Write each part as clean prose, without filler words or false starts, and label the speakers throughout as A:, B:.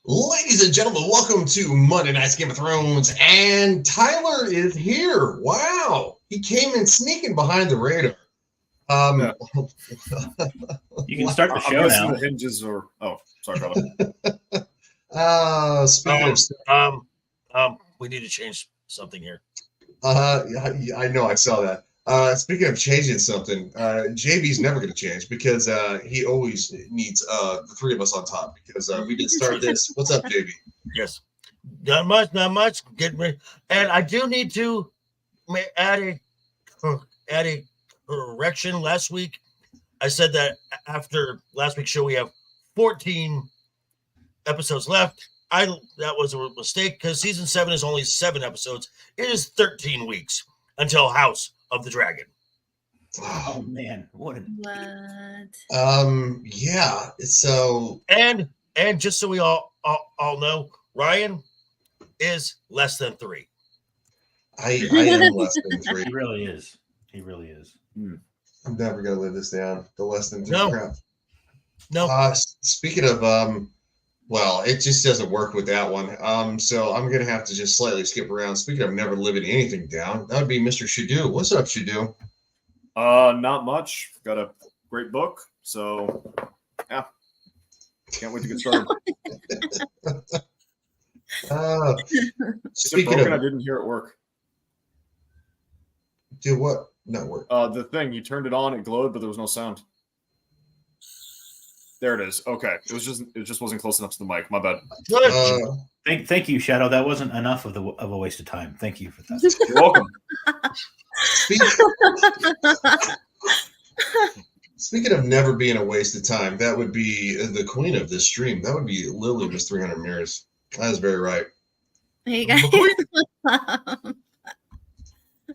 A: Ladies and gentlemen, welcome to Monday Night's Game of Thrones, and Tyler is here. Wow, he came in sneaking behind the radar.
B: Yeah.
C: You can start the show now.
B: The hinges or sorry, brother.
A: Speaking of,
D: we need to change something here.
A: I know, I saw that. Speaking of changing something, JB's never going to change because he always needs the three of us on top because we did start this. What's up, JB?
D: Yes, not much. Get me, and I do need to add a correction. Last week, I said that after last week's show, we have 14 episodes left. That was a mistake because season 7 is only 7 episodes. It is 13 weeks until House of the Dragon.
C: Oh man, what?
A: Yeah. So
D: and just so we all know, Ryan is less than 3.
A: I am less than 3.
C: He really is.
A: I'm never gonna live this down. The less than 3 crap.
D: No.
A: Speaking of well, it just doesn't work with that one. So I'm gonna have to just slightly skip around. Speaking of never living anything down, that would be Mr. Shadu. What's up, Shadu?
B: Not much. Got a great book, so yeah. Can't wait to get started.
A: Speaking of,
B: I didn't hear it work.
A: Do what? Not work.
B: The thing, you turned it on, it glowed, but there was no sound. There it is. Okay, it just wasn't close enough to the mic. My bad.
C: Thank you, Shadow. That wasn't enough of a waste of time. Thank you for that.
B: You're welcome.
A: Speaking of never being a waste of time, that would be the queen of this stream. That would be Lily, Miss 300 Mirrors. That is very right.
E: Hey guys,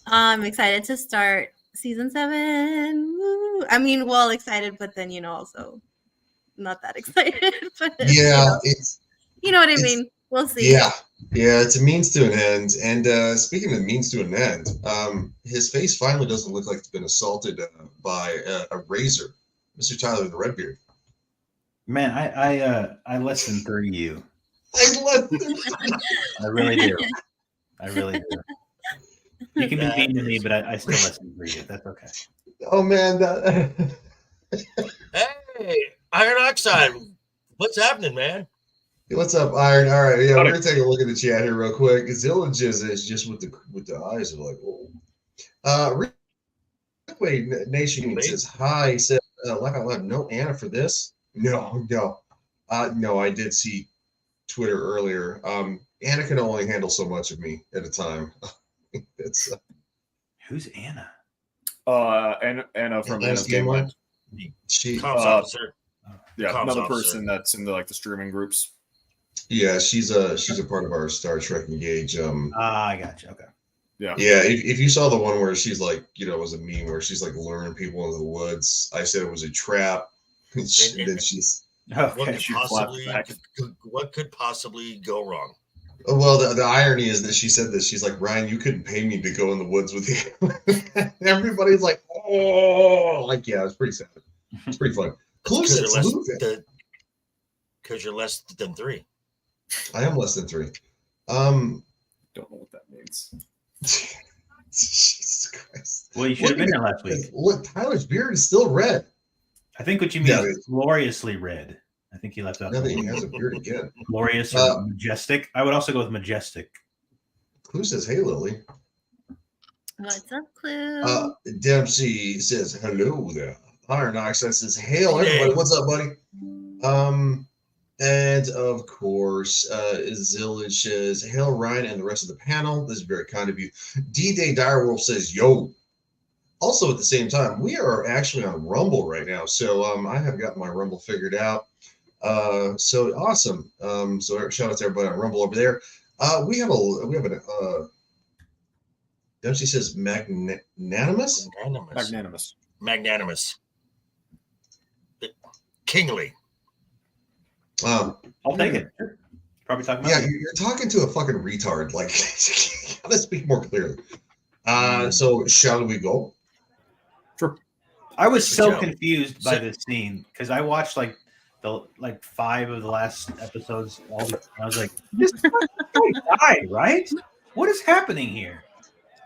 E: I'm excited to start season 7. Woo. I mean, well, excited, but then also not that excited. But
A: yeah,
E: you know what I mean. We'll see.
A: Yeah, it's a means to an end. And speaking of means to an end, his face finally doesn't look like it's been assaulted by a razor, Mr. Tyler the Redbeard.
C: Man, I less than 30 you.
A: I
C: really do. You can be mean to me, but I still less than 3 you. That's okay.
A: Oh man,
D: Hey, Iron Oxide, what's happening, man?
A: What's up, Iron? All right, yeah, we're gonna take a look at the chat here real quick. Zillage is just with the eyes of like, oh. Redway Nation says hi. Said laugh out loud. No Anna for this. No. I did see Twitter earlier. Anna can only handle so much of me at a time. It's
C: who's Anna?
B: Anna from Anna's Game Land.
A: She
D: officer.
B: Yeah, another person that's in the streaming groups.
A: Yeah, she's a part of our Star Trek Engage.
C: I got you. Okay.
A: Yeah. If you saw the one where she's like, it was a meme where she's like luring people into the woods. I said it was a trap. And then she's.
D: What could possibly go wrong?
A: Well, the irony is that she said this. She's like, Ryan, you couldn't pay me to go in the woods with you. Everybody's like, oh, like yeah, it's pretty sad. It's pretty fun.
D: Because you're less than 3.
A: I am less than 3.
B: Don't know what that means.
A: Jesus Christ.
C: Well, you should have been there last week.
A: Look, Tyler's beard is still red.
C: I think what you mean is gloriously red. I think he left out.
A: Now that he has a beard again.
C: Glorious or majestic. I would also go with majestic.
A: Clue says, hey, Lily.
E: What's up, Clue?
A: Dempsey says, hello there. Iron Oxide says, hail, everybody. What's up, buddy? And of course, Zillage says, hail, Ryan, and the rest of the panel. This is very kind of you. D-Day Direwolf says, yo. Also, at the same time, we are actually on Rumble right now. So I have got my Rumble figured out. So awesome. So shout out to everybody on Rumble over there. We have an Dempsey says magnanimous.
D: Kingly.
C: I'll take it. Probably talking about.
A: Yeah, you're talking to a fucking retard. Like, you gotta speak more clearly. So shall we go?
B: Sure.
C: I was so confused by this scene because I watched like like 5 of the last episodes. I was like, this guy died, right? What is happening here?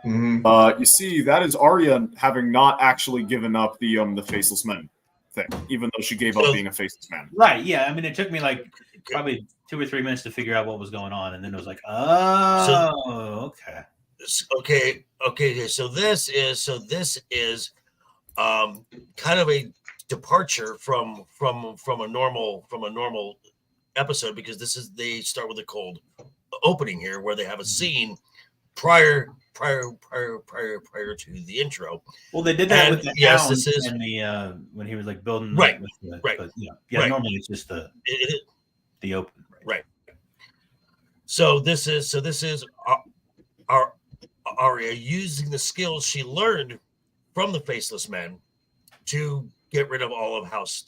A: Mm-hmm.
B: You see, that is Arya having not actually given up the faceless men thing, even though she gave up being a faceless man.
C: Right? Yeah. I mean, it took me like probably 2 or 3 minutes to figure out what was going on, and then it was like, oh, okay.
D: Okay. So this is kind of a departure from a normal episode, because they start with a cold opening here where they have a scene prior to the intro.
C: Well, they did that with the hound
D: this is
C: and the when he was like building
D: right.
C: But right. Normally it's just the open.
D: Right. So this is our Arya using the skills she learned from the faceless men to get rid of House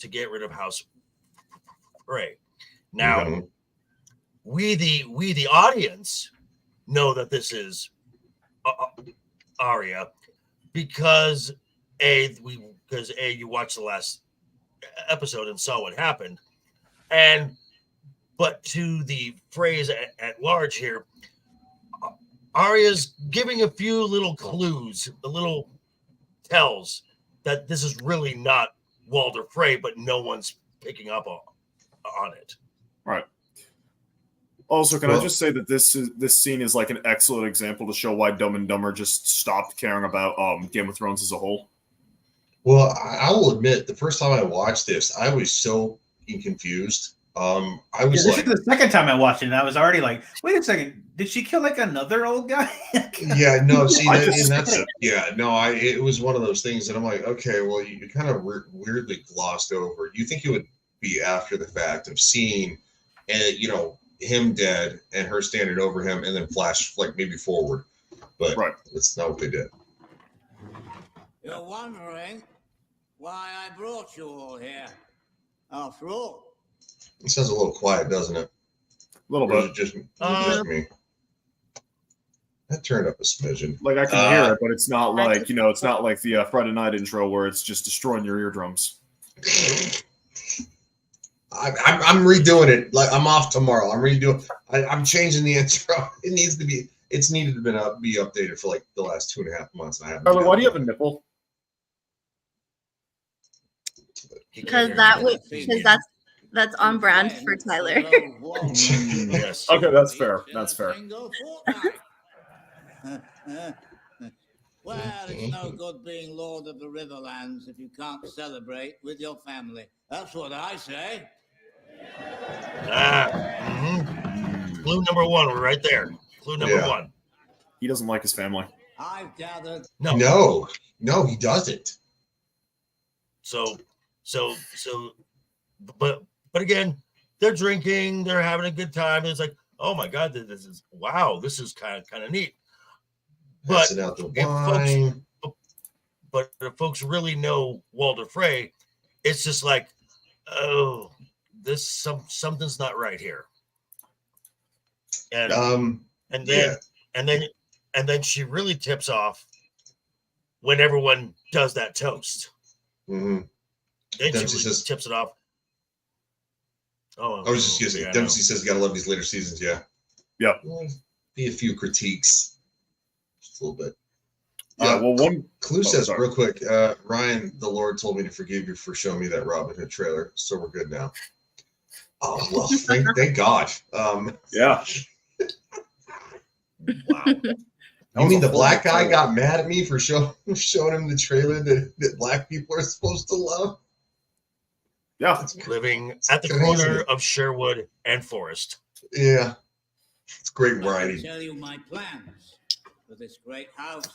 D: Frey. Now, we the audience know that this is Arya because you watched the last episode and saw what happened, but to the phrase at large here, Arya's giving a few little clues, the little tells that this is really not Walder Frey, but no one's picking up on it.
B: Right. Also, can I just say that this scene is like an excellent example to show why Dumb and Dumber just stopped caring about Game of Thrones as a whole?
A: Well, I will admit, the first time I watched this, I was so confused. I was
C: this is the second time I watched it, and I was already like, wait a second, did she kill like another old guy?
A: Yeah, no, see, it was one of those things that I'm like, okay, well, you kind of weirdly glossed over. You think it would be after the fact of seeing, him dead and her standing over him, and then flash like maybe forward, but that's not what they did.
F: You're wondering why I brought you all here. After all,
A: it sounds a little quiet, doesn't it?
B: A little bit.
A: Just me. That turned up a smidgen.
B: Like I can hear it, but it's not like it's not like the Friday Night intro where it's just destroying your eardrums.
A: I'm redoing it. Like I'm off tomorrow. I'm redoing. I'm changing the intro. It's needed to be updated for like the last 2.5 months. And I haven't.
B: Carly, why do you have a nipple?
E: Because that's on brand for Tyler.
D: Yes.
B: Okay, that's fair. That's fair.
F: Well, it's no good being Lord of the Riverlands if you can't celebrate with your family. That's what I say.
D: Clue number 1, we're right there. Clue number 1.
B: He doesn't like his family.
F: I've gathered.
A: No, he doesn't.
D: But again, they're drinking, they're having a good time. It's like, oh my God, this is kind of neat. But if folks really know Walder Frey, it's just like, oh, something's not right here. And then she really tips off when everyone does that toast.
A: Mm-hmm.
D: Then Dempsey she tips it off. Oh,
A: I was just gonna say, Dempsey says you gotta love these later seasons. Yeah. Be a few critiques, just a little bit.
B: One
A: clue says real quick. Ryan, the Lord told me to forgive you for showing me that Robin Hood trailer, so we're good now. Oh well, thank God.
B: Yeah.
D: Wow.
A: You mean the black guy got mad at me for showing him the trailer that black people are supposed to love?
B: Yeah.
D: Living at the corner of Sherwood and Forest.
A: Yeah. It's great writing.
F: I'll tell you my plans for this great house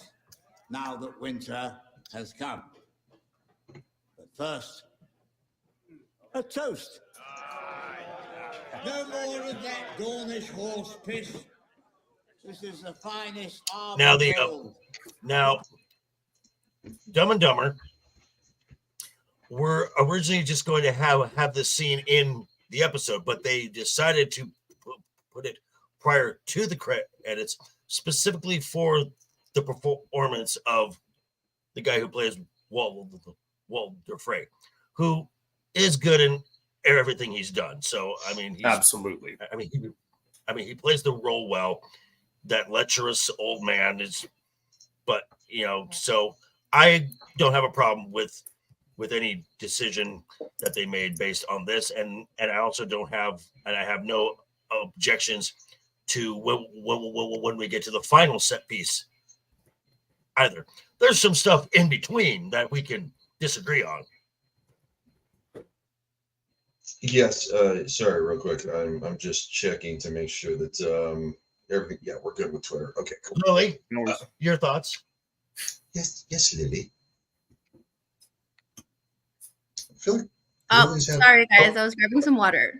F: now that winter has come. But first, a toast. No more of that Dornish horse piss. This is the finest
D: Now Dumb and Dumber were originally just going to have this scene in the episode, but they decided to put it prior to the credits, specifically for the performance of the guy who plays Walder Frey, who is good everything he's done. So I mean,
B: Absolutely.
D: He plays the role well. That lecherous old man is, but so I don't have a problem with any decision that they made based on this, and I also I have no objections to when we get to the final set piece either. There's some stuff in between that we can disagree on.
A: Yes, sorry, real quick. I'm just checking to make sure that everything. Yeah, we're good with Twitter. Okay, cool.
D: Lily, your thoughts?
A: Yes, Lily. I feel like
E: sorry guys, I was grabbing some water.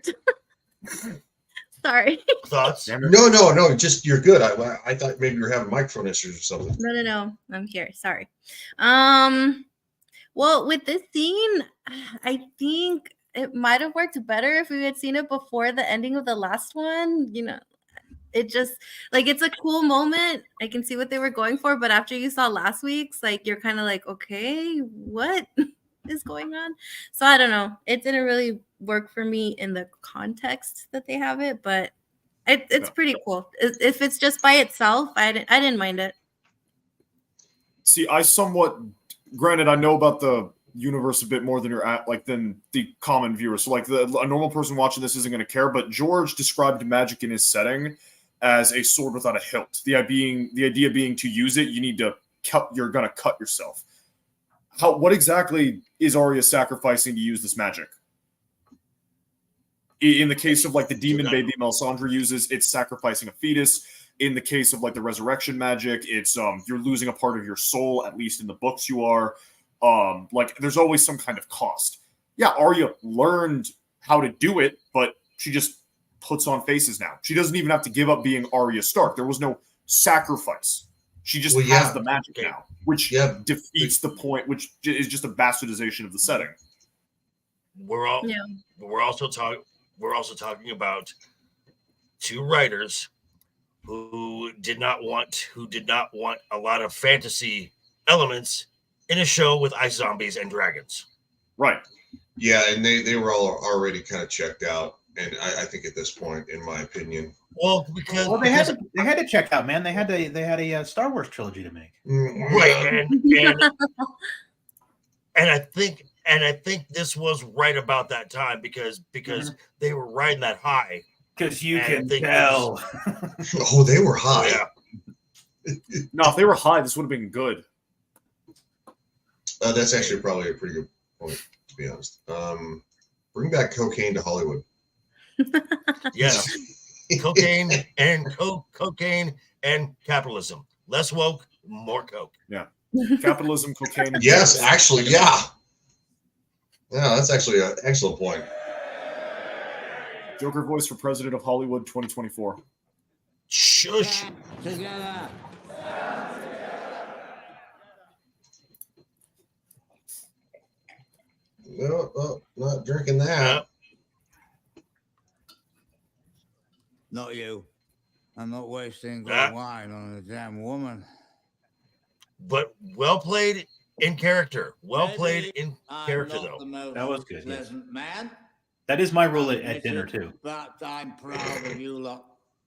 E: Sorry.
D: Thoughts?
A: No. Just you're good. I thought maybe you were having microphone issues or something.
E: No. I'm here. Sorry. Well, with this scene, I think it might have worked better if we had seen it before the ending of the last one. It just it's a cool moment. I can see what they were going for, but after you saw last week's, you're kind of like, okay, what is going on? So I don't know. It didn't really work for me in the context that they have it, but it's pretty cool. If it's just by itself, I didn't mind it.
B: See, granted, I know about the universe a bit more than than the common viewer. So a normal person watching this isn't going to care, but George described magic in his setting as a sword without a hilt. The idea being to use it, you're going to cut yourself. What exactly is Arya sacrificing to use this magic? In the case of the demon baby Melisandre uses, it's sacrificing a fetus. In the case of the resurrection magic, it's you're losing a part of your soul, at least in the books you are. There's always some kind of cost. Yeah, Arya learned how to do it, but she just puts on faces now. She doesn't even have to give up being Arya Stark. There was no sacrifice. She just has the magic now, which defeats the point, which is just a bastardization of the setting.
D: We're also talking about two writers who did not want a lot of fantasy elements in a show with ice zombies and dragons.
B: Right.
A: Yeah, and they were all already kind of checked out, and I think at this point, in my opinion.
D: Well,
C: they had to check out, man. They had a Star Wars trilogy to make.
D: Right, and I think this was right about that time because they were riding that high.
C: Because you can tell.
A: Oh, they were high.
D: Yeah.
B: No, if they were high, this would have been good.
A: That's actually probably a pretty good point, to be honest. Bring back cocaine to Hollywood.
D: Yeah. cocaine and capitalism. Less woke, more coke.
B: Yeah. Capitalism, cocaine. And
A: yes, actually, yeah. Yeah, that's actually an excellent point.
B: Joker voice for president of Hollywood 2024.
D: Shush.
F: Together.
A: No, not drinking that.
F: Not you. I'm not wasting good wine on a damn woman.
D: But well played in character. Well played in character, though.
C: That was good.
F: Pleasant man.
C: That is my rule at dinner too.
F: But I'm proud of you lot.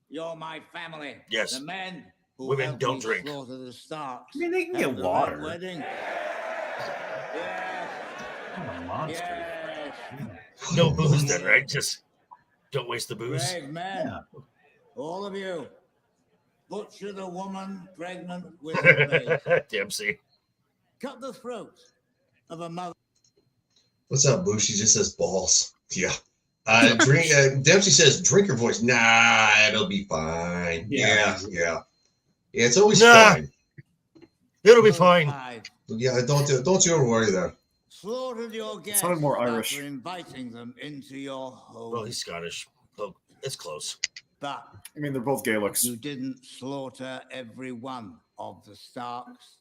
F: You're my family.
D: Yes.
F: The men who
D: Women
F: helped
D: don't
F: me
D: drink.
F: slaughter the Starks.
C: I mean, they can get
F: at the
C: water.
F: Red Wedding. Yes.
C: I'm a monster.
F: Yes.
D: No booze then, right? Just don't waste the booze.
F: Brave men. All of you. Butcher the woman pregnant with a baby.
D: Dempsey.
F: Cut the throat of a mother.
A: What's up, Boo? She just says balls. Yeah. Dempsey says, drink your voice. Nah, it'll be fine. Yeah. It's always fine.
D: It'll be fine.
A: Yeah, don't you ever worry there.
F: Slaughtered your guests.
B: Sounded more Irish.
F: After inviting them into your home.
D: Well, he's Scottish. So it's close.
F: But
B: I mean, they're both Gaelics.
F: you didn't slaughter every one of the Starks.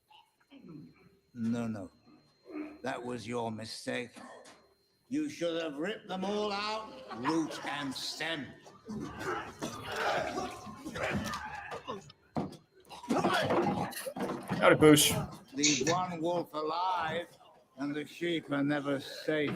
F: No. That was your mistake. You should have ripped them all out, root and stem.
B: Howdy, Boosh.
F: Leave one wolf alive, and the sheep are never safe.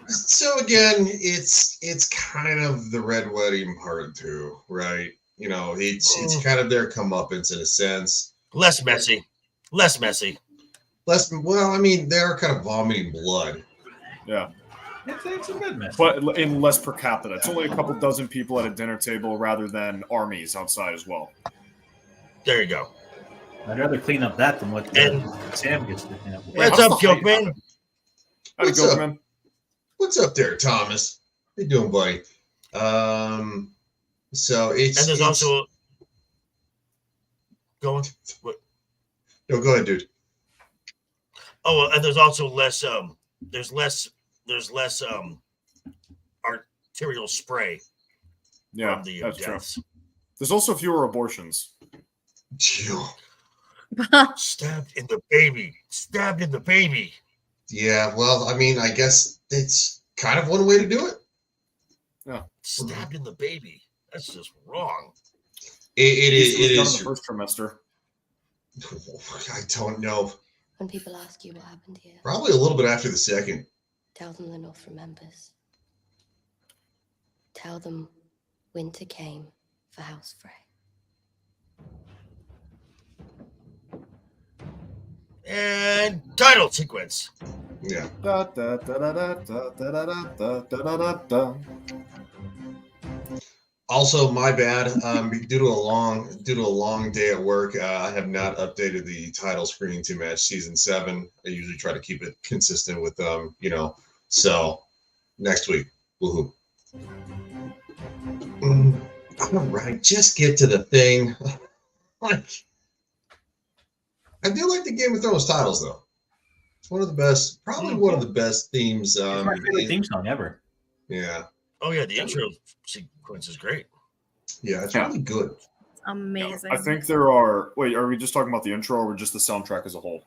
A: So again, it's kind of the Red Wedding Part 2, right? You know, it's kind of their comeuppance in a sense.
D: Less messy.
A: Less, well, I mean, they're kind of vomiting blood.
B: Yeah.
C: It's a good mess.
B: But in less per capita. It's only a couple dozen people at a dinner table rather than armies outside as well.
D: There you go.
C: I'd rather clean up that than what Sam gets to clean up.
D: What's up, Gilkman?
B: Howdy,
A: What's up?
B: Gilkman.
A: What's up there, Thomas? How you doing, buddy? So it's
D: And there's also going. What?
A: No, go ahead, dude.
D: Oh, well, and there's also less. There's less arterial spray.
B: Yeah,
D: from the
B: that's
D: deaths.
B: true. There's also fewer abortions.
D: Stabbed in the baby.
A: Yeah, well, I mean, I guess it's kind of one way to do it.
B: Yeah,
D: Stabbed in the baby. That's just wrong.
A: It is.
B: Done in the first trimester.
A: I don't know.
G: When people ask you what happened here,
A: Probably a little bit after the second.
G: tell them the North remembers. Tell them winter came for House Frey.
D: And title sequence.
A: Yeah.
B: Da, da, da, da, da, da, da, da, da, da, da.
A: Also, my bad. Due to a long day at work, I have not updated the title screen to match season 7. I usually try to keep it consistent with So next week, woohoo! All right, just get to the thing. Like, I do like the Game of Thrones titles, though. It's one of the best, probably one of the best themes.
C: It's my favorite theme song ever.
A: Yeah.
D: Oh yeah, the intro sequence is great.
A: Yeah, it's really good.
E: Amazing.
B: I think there are. Wait, are we just talking about the intro or just the soundtrack as a whole?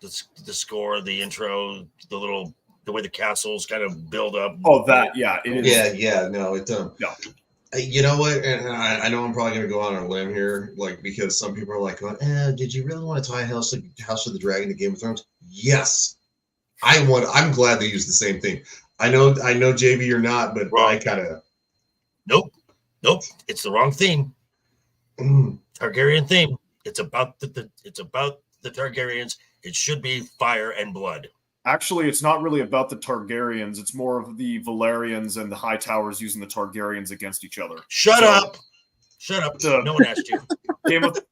D: The score, the intro, the way the castles kind of build up.
B: Oh, that, yeah. It is.
A: Yeah. No, it doesn't.
B: Yeah.
A: You know what? And I know I'm probably going to go out on a limb here, like, because some people are like, did you really want to tie House of the Dragon to Game of Thrones? Yes. I'm glad they used the same thing. I know, JB, you're not, but
D: Wrong.
A: I kind of.
D: Nope. It's the wrong theme. Targaryen theme. It's about the Targaryens. It should be fire and blood.
B: Actually, it's not really about the Targaryens. It's more of the Valerians and the High Towers using the Targaryens against each other.
D: Shut up. No one asked you.
B: The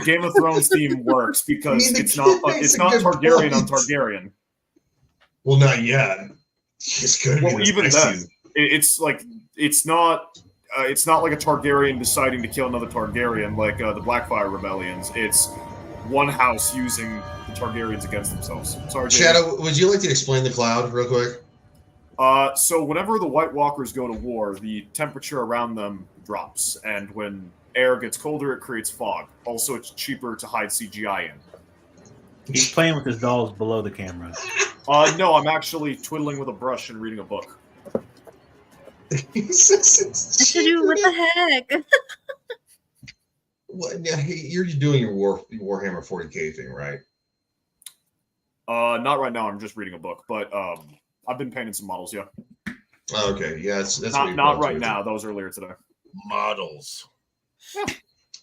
B: Game of Thrones theme works because it's not Targaryen on Targaryen.
A: Well, not yet. It's good.
B: Well, even then, it's not like a Targaryen deciding to kill another Targaryen like the Blackfire rebellions. It's one house using the Targaryens against themselves. Sorry,
A: Shadow, would you like to explain the cloud real quick?
B: So whenever the White Walkers go to war, the temperature around them drops, and when air gets colder, it creates fog. Also, it's cheaper to hide CGI in.
C: He's playing with his dolls below the camera.
B: No, I'm actually twiddling with a brush and reading a book.
E: What the heck?
A: What, you're doing your Warhammer 40K thing, right?
B: Not right now. I'm just reading a book, but I've been painting some models. Yeah.
A: Okay. Yeah, that's
B: not right now. That was earlier today.
D: Models.
B: Yeah.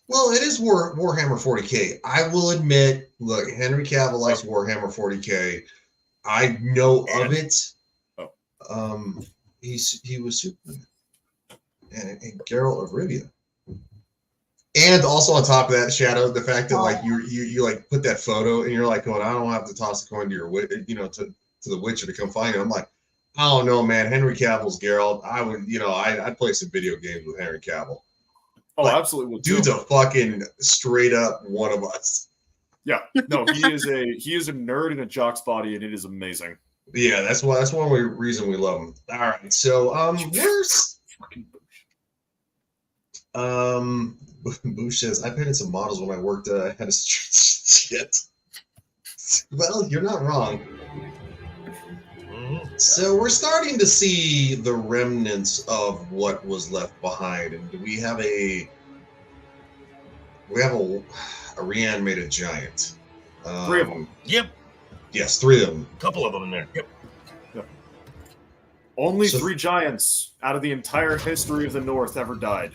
A: Well, it is Warhammer 40K. I will admit, look, Henry Cavill likes Warhammer 40K. I know of it.
B: Oh.
A: He was Superman and Geralt of Rivia. And also on top of that, Shadow, the fact that like you like put that photo and you're like going, I don't have to toss a coin to your to the Witcher to come find you. I'm like, I don't know, man. Henry Cavill's Geralt. I would, I'd play some video games with Henry Cavill.
B: Oh,
A: Like,
B: absolutely.
A: Dude's a fucking straight up one of us.
B: Yeah. No, he is a nerd in a jock's body, and it is amazing.
A: Yeah, that's one reason we love him. All right, so where's Boosh says I painted some models when I worked at a shit. Well, you're not wrong. So we're starting to see the remnants of what was left behind, and we have a reanimated giant.
B: 3 of them.
D: Yep.
A: Yes, 3 of them.
D: A couple of them in there. Yep.
B: Only
A: So-
B: 3 giants out of the entire history of the North ever died.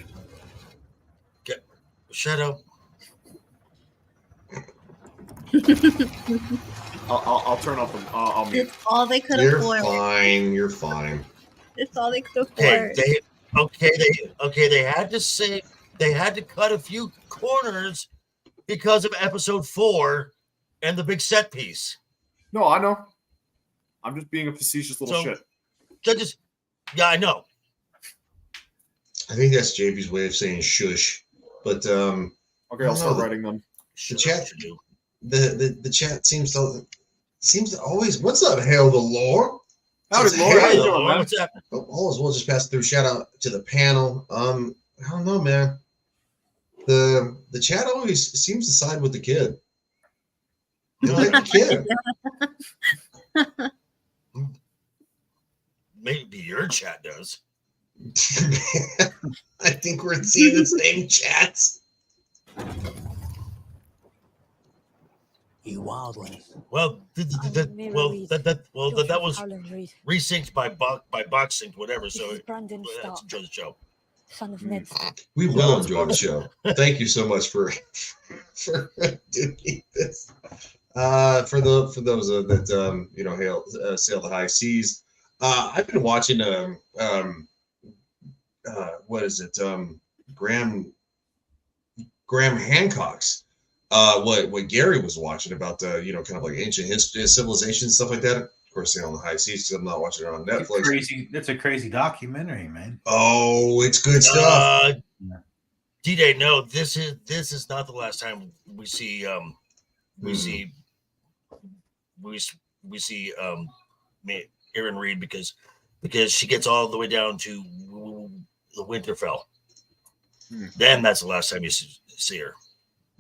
D: Shadow.
B: I'll turn off the. I'll mute.
E: It's all they could
A: You're
E: afford.
A: fine. You're fine.
E: It's all they could
D: Hey,
E: afford.
D: they had to say they had to cut a few corners because of episode 4 and the big set piece.
B: No, I know. I'm just being a facetious little
D: So-
B: shit.
D: Yeah, I know.
A: I think that's JP's way of saying shush. But
B: Okay, I'll start
A: No.
B: writing them.
A: the chat, the chat seems to always. What's up, Hail the Lord?
B: Howdy,
A: Says,
B: Lord.
A: "Hey,
B: How you
D: Hey,
B: doing, man?
D: what's up?
A: All as well. Just pass through. Shout out to the panel. I don't know, man. The chat always seems to side with the kid. They like the kid.
D: Maybe your chat does.
A: I think we're seeing the same chats.
F: You wildlings.
D: Well, that was resynced by BoxSync, whatever. So let's enjoy the show.
H: Son of Ned Stark.
A: We will enjoy the show. Thank you so much for doing this. For those that hail sail the high seas. I've been watching what is it? Graham Hancock's what Gary was watching about kind of like ancient history, civilization, stuff like that. Of course, on the high seas because I'm not watching it on Netflix.
C: That's a crazy documentary, man.
A: Oh, it's good stuff.
D: D-Day, no, this is not the last time we see Aaron Reed because she gets all the way down to the Winterfell. Then that's the last time you see her.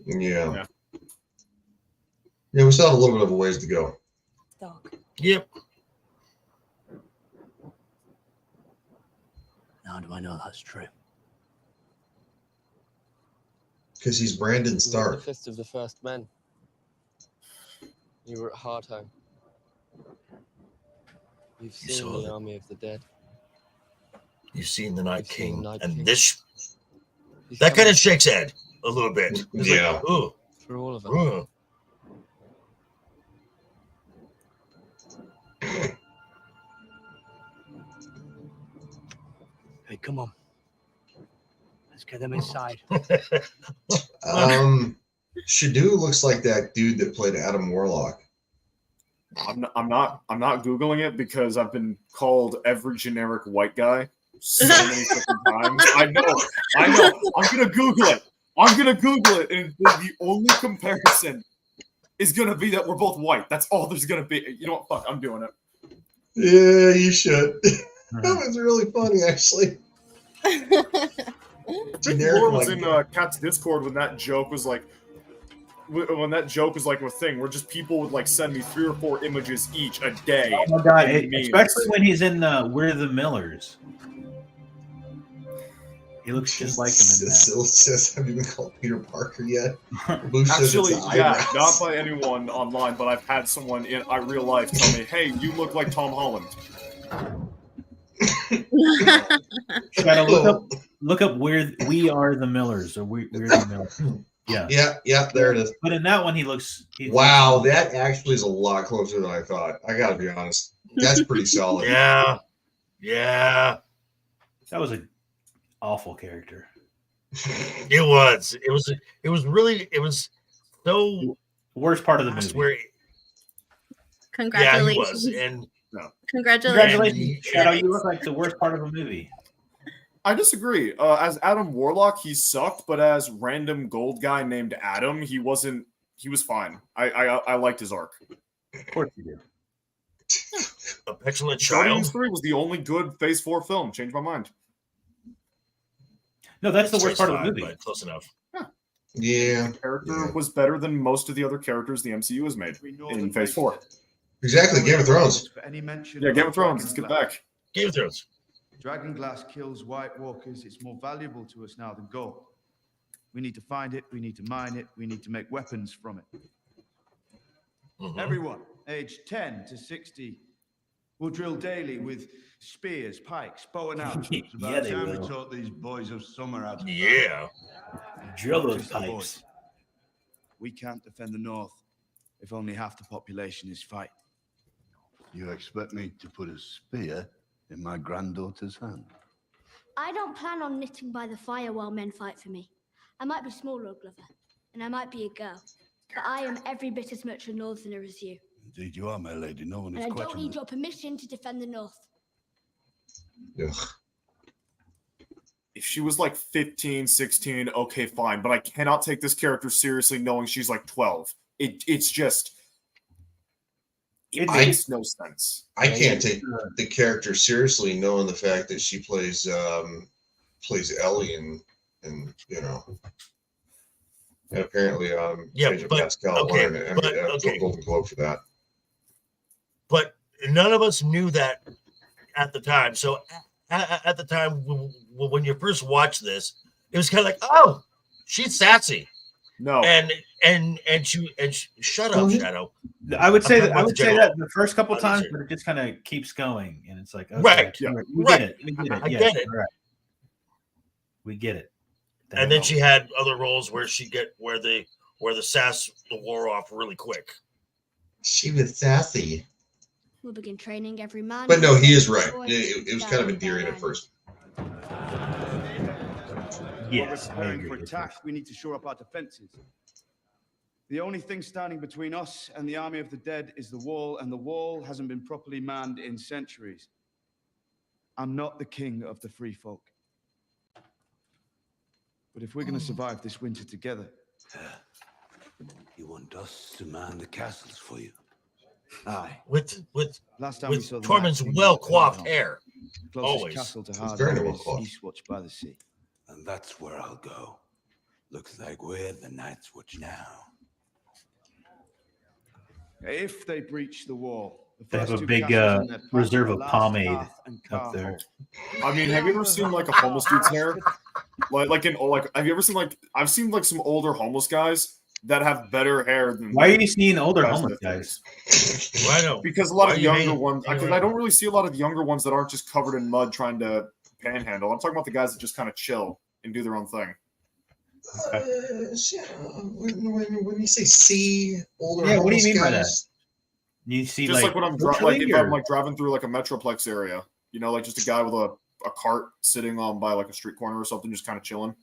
A: Yeah, we still have a little bit of a ways to go.
H: Stark.
D: Yep.
F: How do I know that's true?
A: Because he's Brandon
I: The
A: Stark.
I: Fist of the First Men. You were at Hardhome. You've
D: You
I: seen
D: saw
I: the
D: it.
I: Army of the Dead.
D: You've seen the Night
I: You've seen
D: King,
I: the Night
D: and
I: King.
D: this
I: He's
D: that kind
I: coming
D: of shakes head a little bit. It's
A: Yeah.
D: like, ooh,
I: through all of us.
D: ooh.
F: Hey, come on. Let's get them inside.
A: Shadu looks like that dude that played Adam Warlock.
B: I'm not googling it because I've been called every generic white guy so many fucking times. I know. I'm gonna Google it. And the only comparison is gonna be that we're both white. That's all there's gonna be. You know what? Fuck, I'm doing it.
A: Yeah, you should. That was really funny, actually.
B: I think Laura was in Cat's Discord when that joke was like. When that joke was like a thing, where just people would like send me 3 or 4 images each a day.
C: Oh my god!
B: in memes.
C: Especially when he's in We're the Millers. He looks just like him in that.
A: Still says, have you been called Peter Parker yet? Boosh says
B: Actually,
A: it's
B: yeah,
A: eyebrows.
B: not by anyone online, but I've had someone in real life tell me, "Hey, you look like Tom Holland."
C: Shadow, look up where We Are the Millers or We're the Millers. Yeah.
A: Yeah, there it is.
C: But in that one, he
A: Wow, that actually is a lot closer than I thought. I gotta be honest. That's pretty solid.
D: Yeah.
C: That was an awful character.
D: It was. It was so
C: Worst part of the movie.
D: where
E: Congratulations.
D: he was. And
E: Congratulations.
C: Shadow. You look like the worst part of a movie.
B: I disagree. As Adam Warlock, he sucked, but as random gold guy named Adam, he wasn't. He was fine. I liked his arc.
C: Of course you do.
D: a petulant
B: Guardians
D: child.
B: 3 was the only good Phase 4 film. Changed my mind.
C: No, that's the worst part of the
D: Phase
C: movie.
D: 5, but close enough.
A: Yeah.
B: Character was better than most of the other characters the MCU has made in Phase 4.
A: Exactly. Game of Thrones.
B: Yeah, Game of Thrones. Let's get back.
D: Game of Thrones.
J: Dragonglass kills White Walkers. It's more valuable to us now than gold. We need to find it. We need to mine it. We need to make weapons from it. Everyone aged 10 to 60 will drill daily with spears, pikes, bow and arrows.
C: Yeah,
J: It's about
C: they
J: time we
C: will.
J: taught these boys of summer how to
D: Yeah.
C: Drill
J: Not
C: those
J: just the
C: pipes.
J: boys. We can't defend the North if only half the population is fighting.
K: You expect me to put a spear in my granddaughter's hand?
L: I don't plan on knitting by the fire while men fight for me. I might be small, Lord Glover, and I might be a girl, but I am every bit as much a Northerner as you.
K: Indeed you are, my lady. No one
L: And
K: is
L: I don't
K: questioning
L: need your permission to defend the North.
A: Ugh.
B: If she was like 15, 16, okay, fine. But I cannot take this character seriously knowing she's like 12. It's just... It makes no sense.
A: I can't take the character seriously knowing the fact that she plays Ellie and you know, and apparently Pedro Pascal won an Golden Globe for that.
D: But none of us knew that at the time. So at the time when you first watched this, it was kind of like, oh, she's sassy.
B: No,
D: and she shut up, Shadow.
C: I would say that the first couple times, but it just kind of keeps going, and it's like, okay,
D: right,
C: we get it.
D: I get it.
C: Right. We get it.
D: And then she had other roles where the sass wore off really quick.
A: She was sassy.
L: We'll begin training every man.
A: But no, he is right. It was kind of endearing at first.
J: Yes, while we're preparing for attack, we need to shore up our defenses. The only thing standing between us and the army of the dead is the wall, and the wall hasn't been properly manned in centuries. I'm not the king of the free folk. But if we're going to survive this winter together...
K: You want us to man the castles for you?
J: Aye.
D: With
J: Last time we saw the
D: Tormund's
J: Knights,
D: well-coiffed hair.
J: Closest
D: Always.
J: castle to
D: It's
J: Hard
D: very
J: is
D: well-coiffed.
J: Eastwatch by the sea.
K: And that's where I'll go. Looks like we're the Night's Watch now.
J: If they breach the wall,
C: They have a big reserve of pomade up there.
B: I mean, have you ever seen like a homeless dude's hair? Have you ever seen I've seen like some older homeless guys that have better hair than.
C: Why are you seeing older homeless guys?
D: I know.
B: Because a lot of younger ones. Because I don't really see a lot of younger ones that aren't just covered in mud trying to panhandle. I'm talking about the guys that just kind of chill and do their own thing.
A: When you say see older,
C: Yeah, what do you mean
A: guys,
C: by that? You see,
B: just like when I'm if
C: or...
B: I'm like driving through like a metroplex area, you know, like just a guy with a cart sitting on by like a street corner or something, just kind of chilling.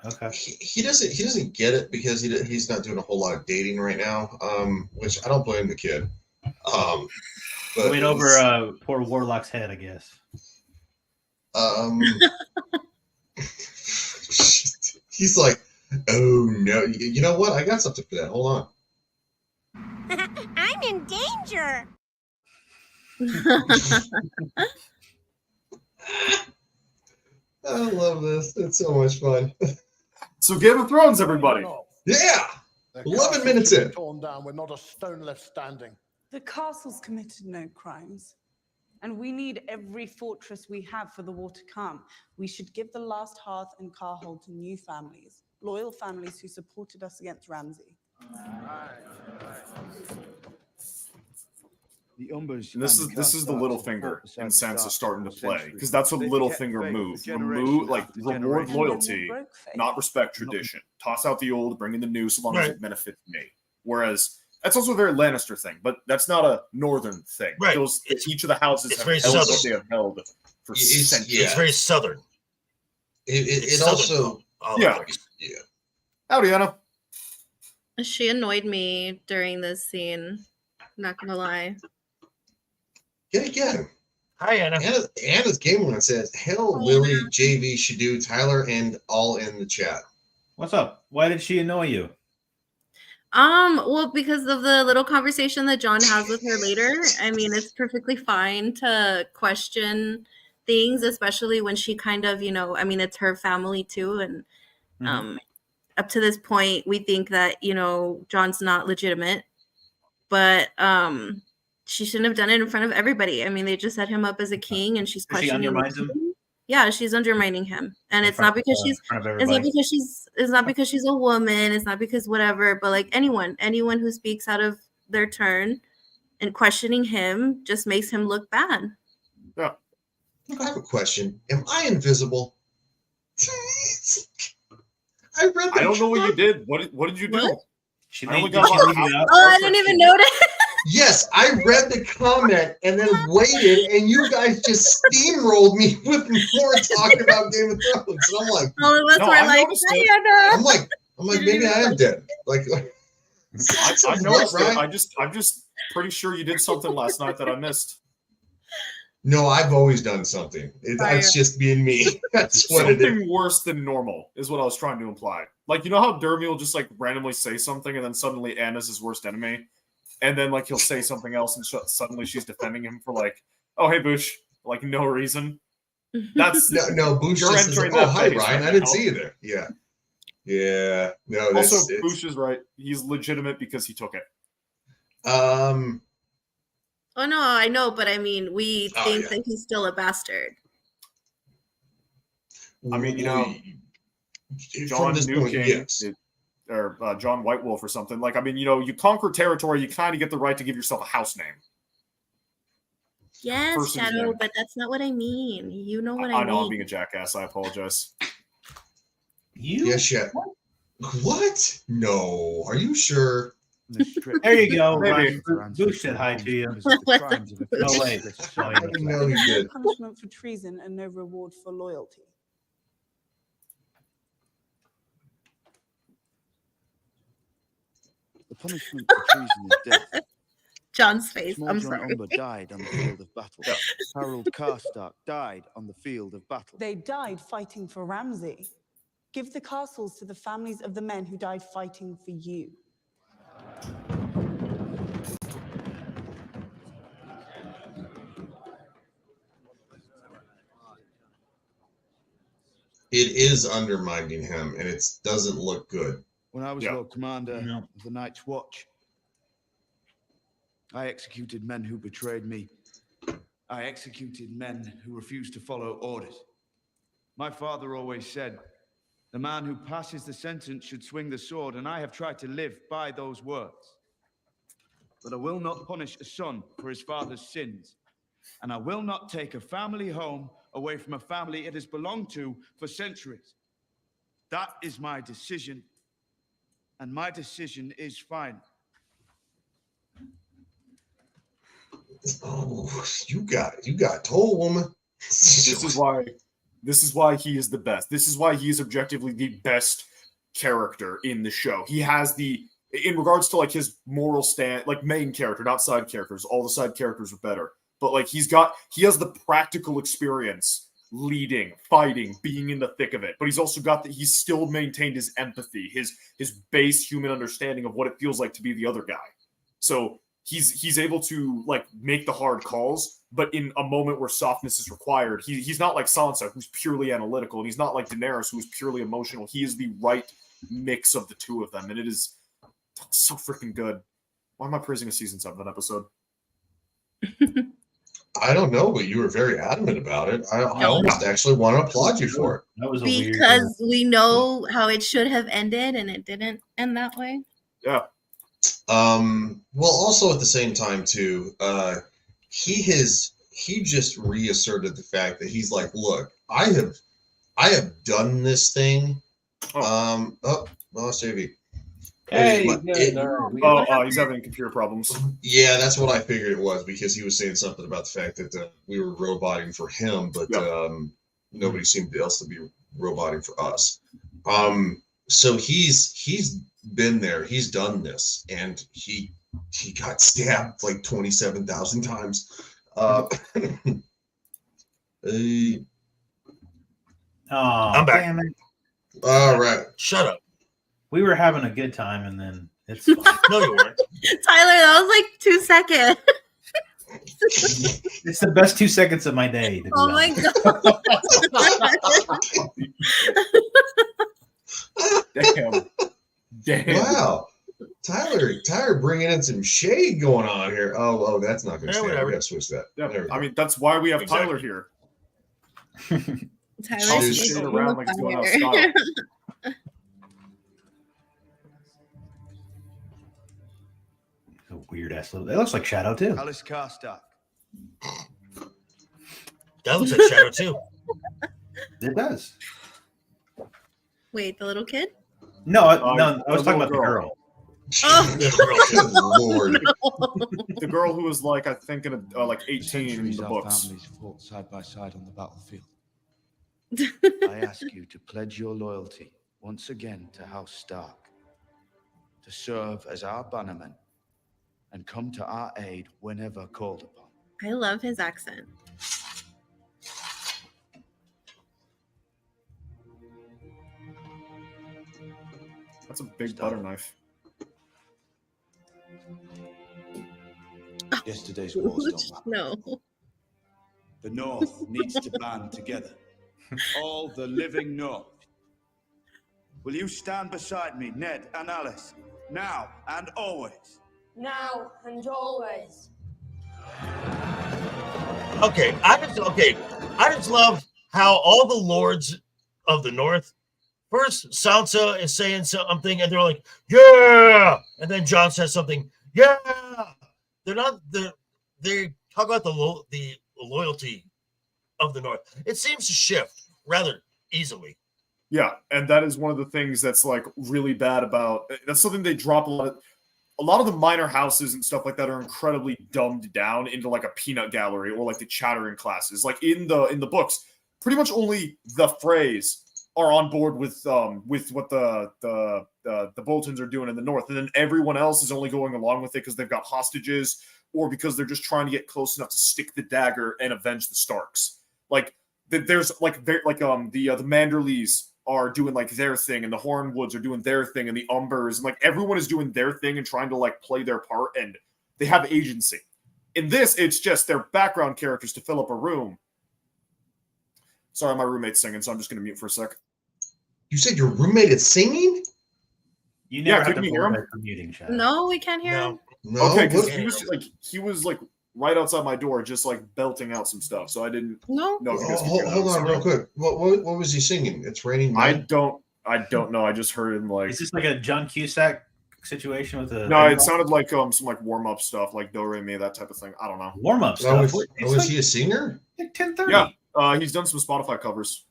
C: Okay.
A: He doesn't get it because he's not doing a whole lot of dating right now, which I don't blame the kid. But
C: went over poor Warlock's head, I guess.
A: He's like, oh no, you know what? I got something for that. Hold on.
M: I'm in danger.
A: I love this. It's so much fun.
B: So Game of Thrones, everybody.
A: Yeah. 11 minutes in.
N: Torn down with not a stone left standing.
O: The castle's committed no crimes, and we need every fortress we have for the war to come. We should give the last hearth and carhold to new families, loyal families who supported us against Ramsay.
J: The Umbers.
B: This is the Littlefinger in Sansa starting to play because that's a Littlefinger move. Reward loyalty, not respect tradition. Toss out the old, bring in the new, so long as it benefits me. Whereas that's also a very Lannister thing, but that's not a Northern thing.
D: Right.
B: Each of the houses have held what they have held for centuries.
D: It's very Southern.
A: It also,
B: yeah. Howdy, Anna.
E: She annoyed me during this scene. Not gonna lie.
A: Yet again.
D: Hi, Anna.
A: Anna's Game One says, "Hell, Lily, JV, Shadu, Tyler, and all in the chat."
C: What's up? Why did she annoy you?
E: Well, because of the little conversation that John has with her later. I mean, it's perfectly fine to question things, especially when she kind of, I mean, it's her family too, and up to this point, we think that John's not legitimate, but she shouldn't have done it in front of everybody. I mean, they just set him up as a king, and she's questioning him. Yeah, she's undermining him, and it's not because she's a woman. It's not because whatever. But like anyone who speaks out of their turn, and questioning him just makes him look bad.
B: Yeah.
A: Look, I have a question. Am I invisible? I read.
B: I don't know what you did. What did you do?
E: What?
C: She
B: I
C: made
B: only
C: you
B: got about
C: leave
B: half
C: it up.
E: Oh, I didn't even notice.
A: Yes, I read the comment and then waited, and you guys just steamrolled me with more talk about Game of Thrones. And I'm like,
E: All of us
B: No,
E: were
B: I
E: like,
B: noticed it.
E: Diana.
A: I'm like, maybe I am dead. Like,
B: I noticed it. I'm just pretty sure you did something last night that I missed.
A: No, I've always done something. It's just being me. That's what it is.
B: Something worse than normal is what I was trying to imply. Like, you know how Dermy will just like randomly say something and then suddenly Anna's his worst enemy? And then like he'll say something else and suddenly she's defending him for like, oh, hey, Boosh, like no reason. That's
A: no, Boosh
B: you're
A: just is
B: entering
A: like, oh,
B: that
A: hi,
B: phase
A: Ryan.
B: right
A: I didn't
B: now.
A: see you there. Yeah. Yeah. No, that's
B: Also, Boosh is right. He's legitimate because he took it.
E: Oh no, I know, but I mean, we think that he's still a bastard.
B: I mean, you know, John New King, or John White Wolf or something. Like, I mean, you know, you conquer territory, you kind of get the right to give yourself a house name.
E: Yes,
B: Versus
E: Shadow,
B: him.
E: but that's not what I mean. You know what
B: I
E: I
B: know I'm
E: mean.
B: being a jackass. I apologize.
C: You?
A: Yes, yeah. What? No. Are you sure?
C: There you go.
B: Maybe.
C: Boosh said hi to you. Oh, wait.
A: I didn't know he did.
O: Punishment for treason and no reward for loyalty.
J: The punishment for treason is death.
E: John's face.
J: Small
E: I'm
J: John
E: sorry.
J: Umber died on the field of battle. Harold Karstark died on the field of battle.
O: They died fighting for Ramsay. Give the castles to the families of the men who died fighting for you.
A: It is undermining him, and it doesn't look good.
J: When I was Lord Commander of the Night's Watch, I executed men who betrayed me. I executed men who refused to follow orders. My father always said, the man who passes the sentence should swing the sword, and I have tried to live by those words. But I will not punish a son for his father's sins, and I will not take a family home away from a family it has belonged to for centuries. That is my decision, and my decision is final.
A: Oh, you got told, woman.
B: This is why he is the best. This is why he is objectively the best character in the show. He has in regards to like his moral stand, like main character, not side characters. All the side characters are better. But like he has the practical experience leading, fighting, being in the thick of it. But he's also he's still maintained his empathy, his base human understanding of what it feels like to be the other guy. So he's able to like make the hard calls, but in a moment where softness is required. He's not like Sansa, who's purely analytical, and he's not like Daenerys, who's purely emotional. He is the right mix of the two of them, and it is so freaking good. Why am I praising a season 7 episode?
A: I don't know, but you were very adamant about it. I almost actually want to applaud you for it.
C: That was
E: Because we know how it should have ended, and it didn't end that way.
B: Yeah.
A: Well, also at the same time too, he just reasserted the fact that he's like, look, I have done this thing. Lost JV.
B: Hey, he's having computer problems.
A: Yeah, that's what I figured it was, because he was saying something about the fact that we were roboting for him, but nobody seemed else to be roboting for us. So he's been there, he's done this, and he got stabbed like 27,000 times.
C: I'm
A: back.
C: Damn it.
A: All right,
D: shut up.
C: We were having a good time, and then it's fine.
D: No, you weren't.
E: Tyler, that was like 2 seconds.
C: It's the best 2 seconds of my day.
E: Oh my
B: god! Damn!
A: Wow, Tyler, bringing in some shade going on here. Oh, that's not going to stand. We got to switch that.
B: Yeah, I mean that's why we have Tyler here.
E: Tyler's
B: shit around like it's going out of style.
C: weird ass little. It looks like Shadow too.
J: Alice Karstock.
D: That looks like Shadow too.
C: It does.
E: Wait, the little kid?
C: No, I was
B: the
C: talking about
B: little
C: the girl.
E: Oh,
A: Good Lord.
B: The girl who was like, I think, like 18 in
J: Centuries
B: the
J: our
B: books.
J: families fought side by side on the battlefield. I ask you to pledge your loyalty once again to House Stark, to serve as our bannermen, and come to our aid whenever called upon.
E: I love his accent.
B: That's a big butter knife.
J: Yesterday's wars don't matter.
E: No.
J: The North needs to band together. All the living North. Will you stand beside me, Ned and Alice, now and always?
M: Now and always.
D: Okay, I just love how all the lords of the North. First, Sansa is saying something, and they're like, "Yeah," and then Jon says something, "Yeah." They talk about the loyalty of the North. It seems to shift rather easily.
B: Yeah, and that is one of the things that's like really bad about. That's something they drop a lot of. A lot of the minor houses and stuff like that are incredibly dumbed down into like a peanut gallery or like the chattering classes. Like in the books, pretty much only the Freys are on board with what the Boltons are doing in the North, and then everyone else is only going along with it because they've got hostages or because they're just trying to get close enough to stick the dagger and avenge the Starks. Like there's the Manderleys are doing like their thing, and the Hornwoods are doing their thing, and the Umbers, and like everyone is doing their thing and trying to like play their part, and they have agency. In this, it's just their background characters to fill up a room. Sorry, my roommate's singing, so I'm just going to mute for a sec.
A: You said your roommate is singing?
C: You never have
B: couldn't
C: to
B: you hear
C: hold
B: him?
C: that for muting, Shadow.
E: No, we can't hear him.
A: No.
B: Okay, because
A: what-
B: he was like right outside my door, just like belting out some stuff. So I didn't
E: No.
B: know if you guys could
A: hold,
B: hear that.
A: hold on real quick. What was he singing? It's raining.
B: I
A: Men?
B: don't know. I just heard him like.
C: Is this like a John Cusack situation with the?
B: No, it sounded like some like warm up stuff, like Do Re Mi, that type of thing. I don't know.
C: warm up
A: Oh,
C: stuff.
A: is he a singer?
C: Like 10:30.
B: Yeah, he's done some Spotify covers.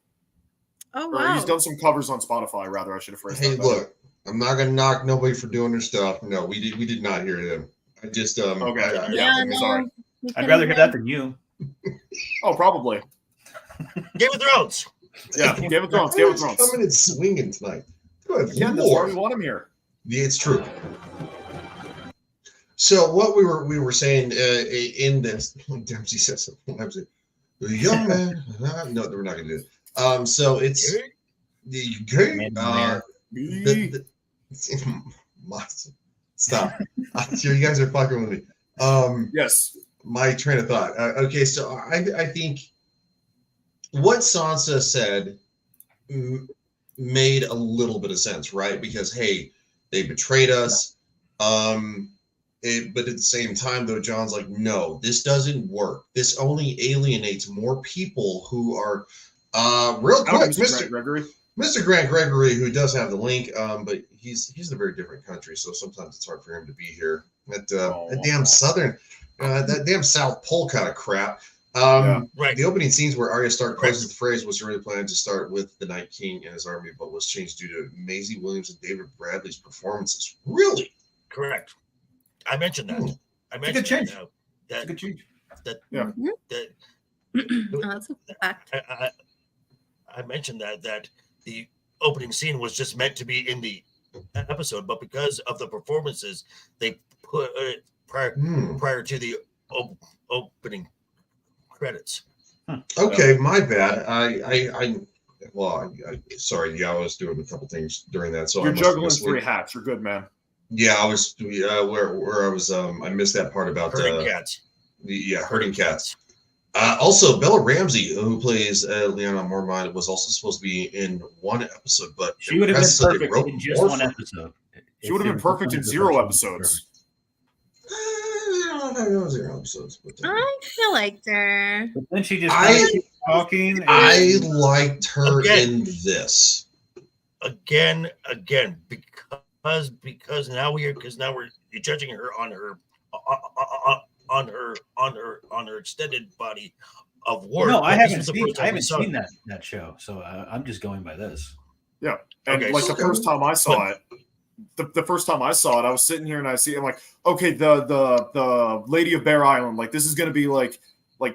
E: Oh,
B: Or
E: wow.
B: he's done some covers on Spotify. Rather, I should have phrased
A: Hey,
B: that better.
A: look, I'm not gonna knock nobody for doing their stuff. No, we did not hear them. I just
B: Okay.
E: Yeah,
B: I'm
E: no.
B: sorry.
E: we
C: I'd
E: couldn't
C: rather hear
E: hear
C: that than you.
B: Oh, probably.
D: Game of Thrones.
B: Yeah, Game of Thrones.
A: He's coming and swinging tonight. Good
B: Again, that's why
A: Lord.
B: we want him here.
A: Yeah, it's true. So what we were saying in this, Dempsey says something. The young man. No, we're not going to do it. So it's the stop. I'm sure you guys are fucking with me.
B: Yes.
A: My train of thought. Okay, so I think what Sansa said made a little bit of sense, right? Because hey, they betrayed us. But at the same time, though, John's like, no, this doesn't work. This only alienates more people who are real quick,
B: Mr. Gregory.
A: Mr. Grant Gregory, who does have the link, but he's in a very different country, so sometimes it's hard for him to be here. That damn Southern, that damn South Pole kind of crap.
D: Right.
A: The opening scenes where Arya Stark closes the phrase was really planned to start with the Night King and his army, but was changed due to Maisie Williams and David Bradley's performances. Really?
D: Correct. I mentioned that. I mentioned
C: good change.
D: That,
C: It's a good change.
D: that,
B: Yeah.
D: that
E: Oh, that's a fact.
D: I mentioned that the opening scene was just meant to be in the episode, but because of the performances, they put it prior to the opening credits.
A: Okay, my bad. Sorry, I was doing a couple things during that. So
B: You're
A: I must have
B: juggling
A: missed
B: 3 hats. You're good, man.
A: Yeah, I was where I was. I missed that part about
D: Herding cats.
A: Herding cats. Also, Bella Ramsey, who plays Lyanna Mormont, was also supposed to be in one episode, but
C: She would have been
A: press said they
C: perfect
A: wrote
C: in just
A: more
C: one
A: for-
C: episode.
B: She would have been perfect in 0 episodes.
A: I don't know, 0 episodes. But,
E: I liked her.
C: But then she just
A: I-
C: keeps talking. And
A: I liked her
D: Again.
A: in this.
D: Again, because now we're judging her on on her extended body of work.
C: No, I
D: but this
C: haven't
D: was the
C: seen.
D: first time
C: I
D: we
C: haven't
D: saw
C: seen
D: it.
C: that show, so I'm just going by this.
B: Yeah, and
D: Okay,
B: like
D: so-
B: the first time I saw it, the first time I saw it, I was sitting here and I see. I'm like, okay, the Lady of Bear Island, like this is gonna be like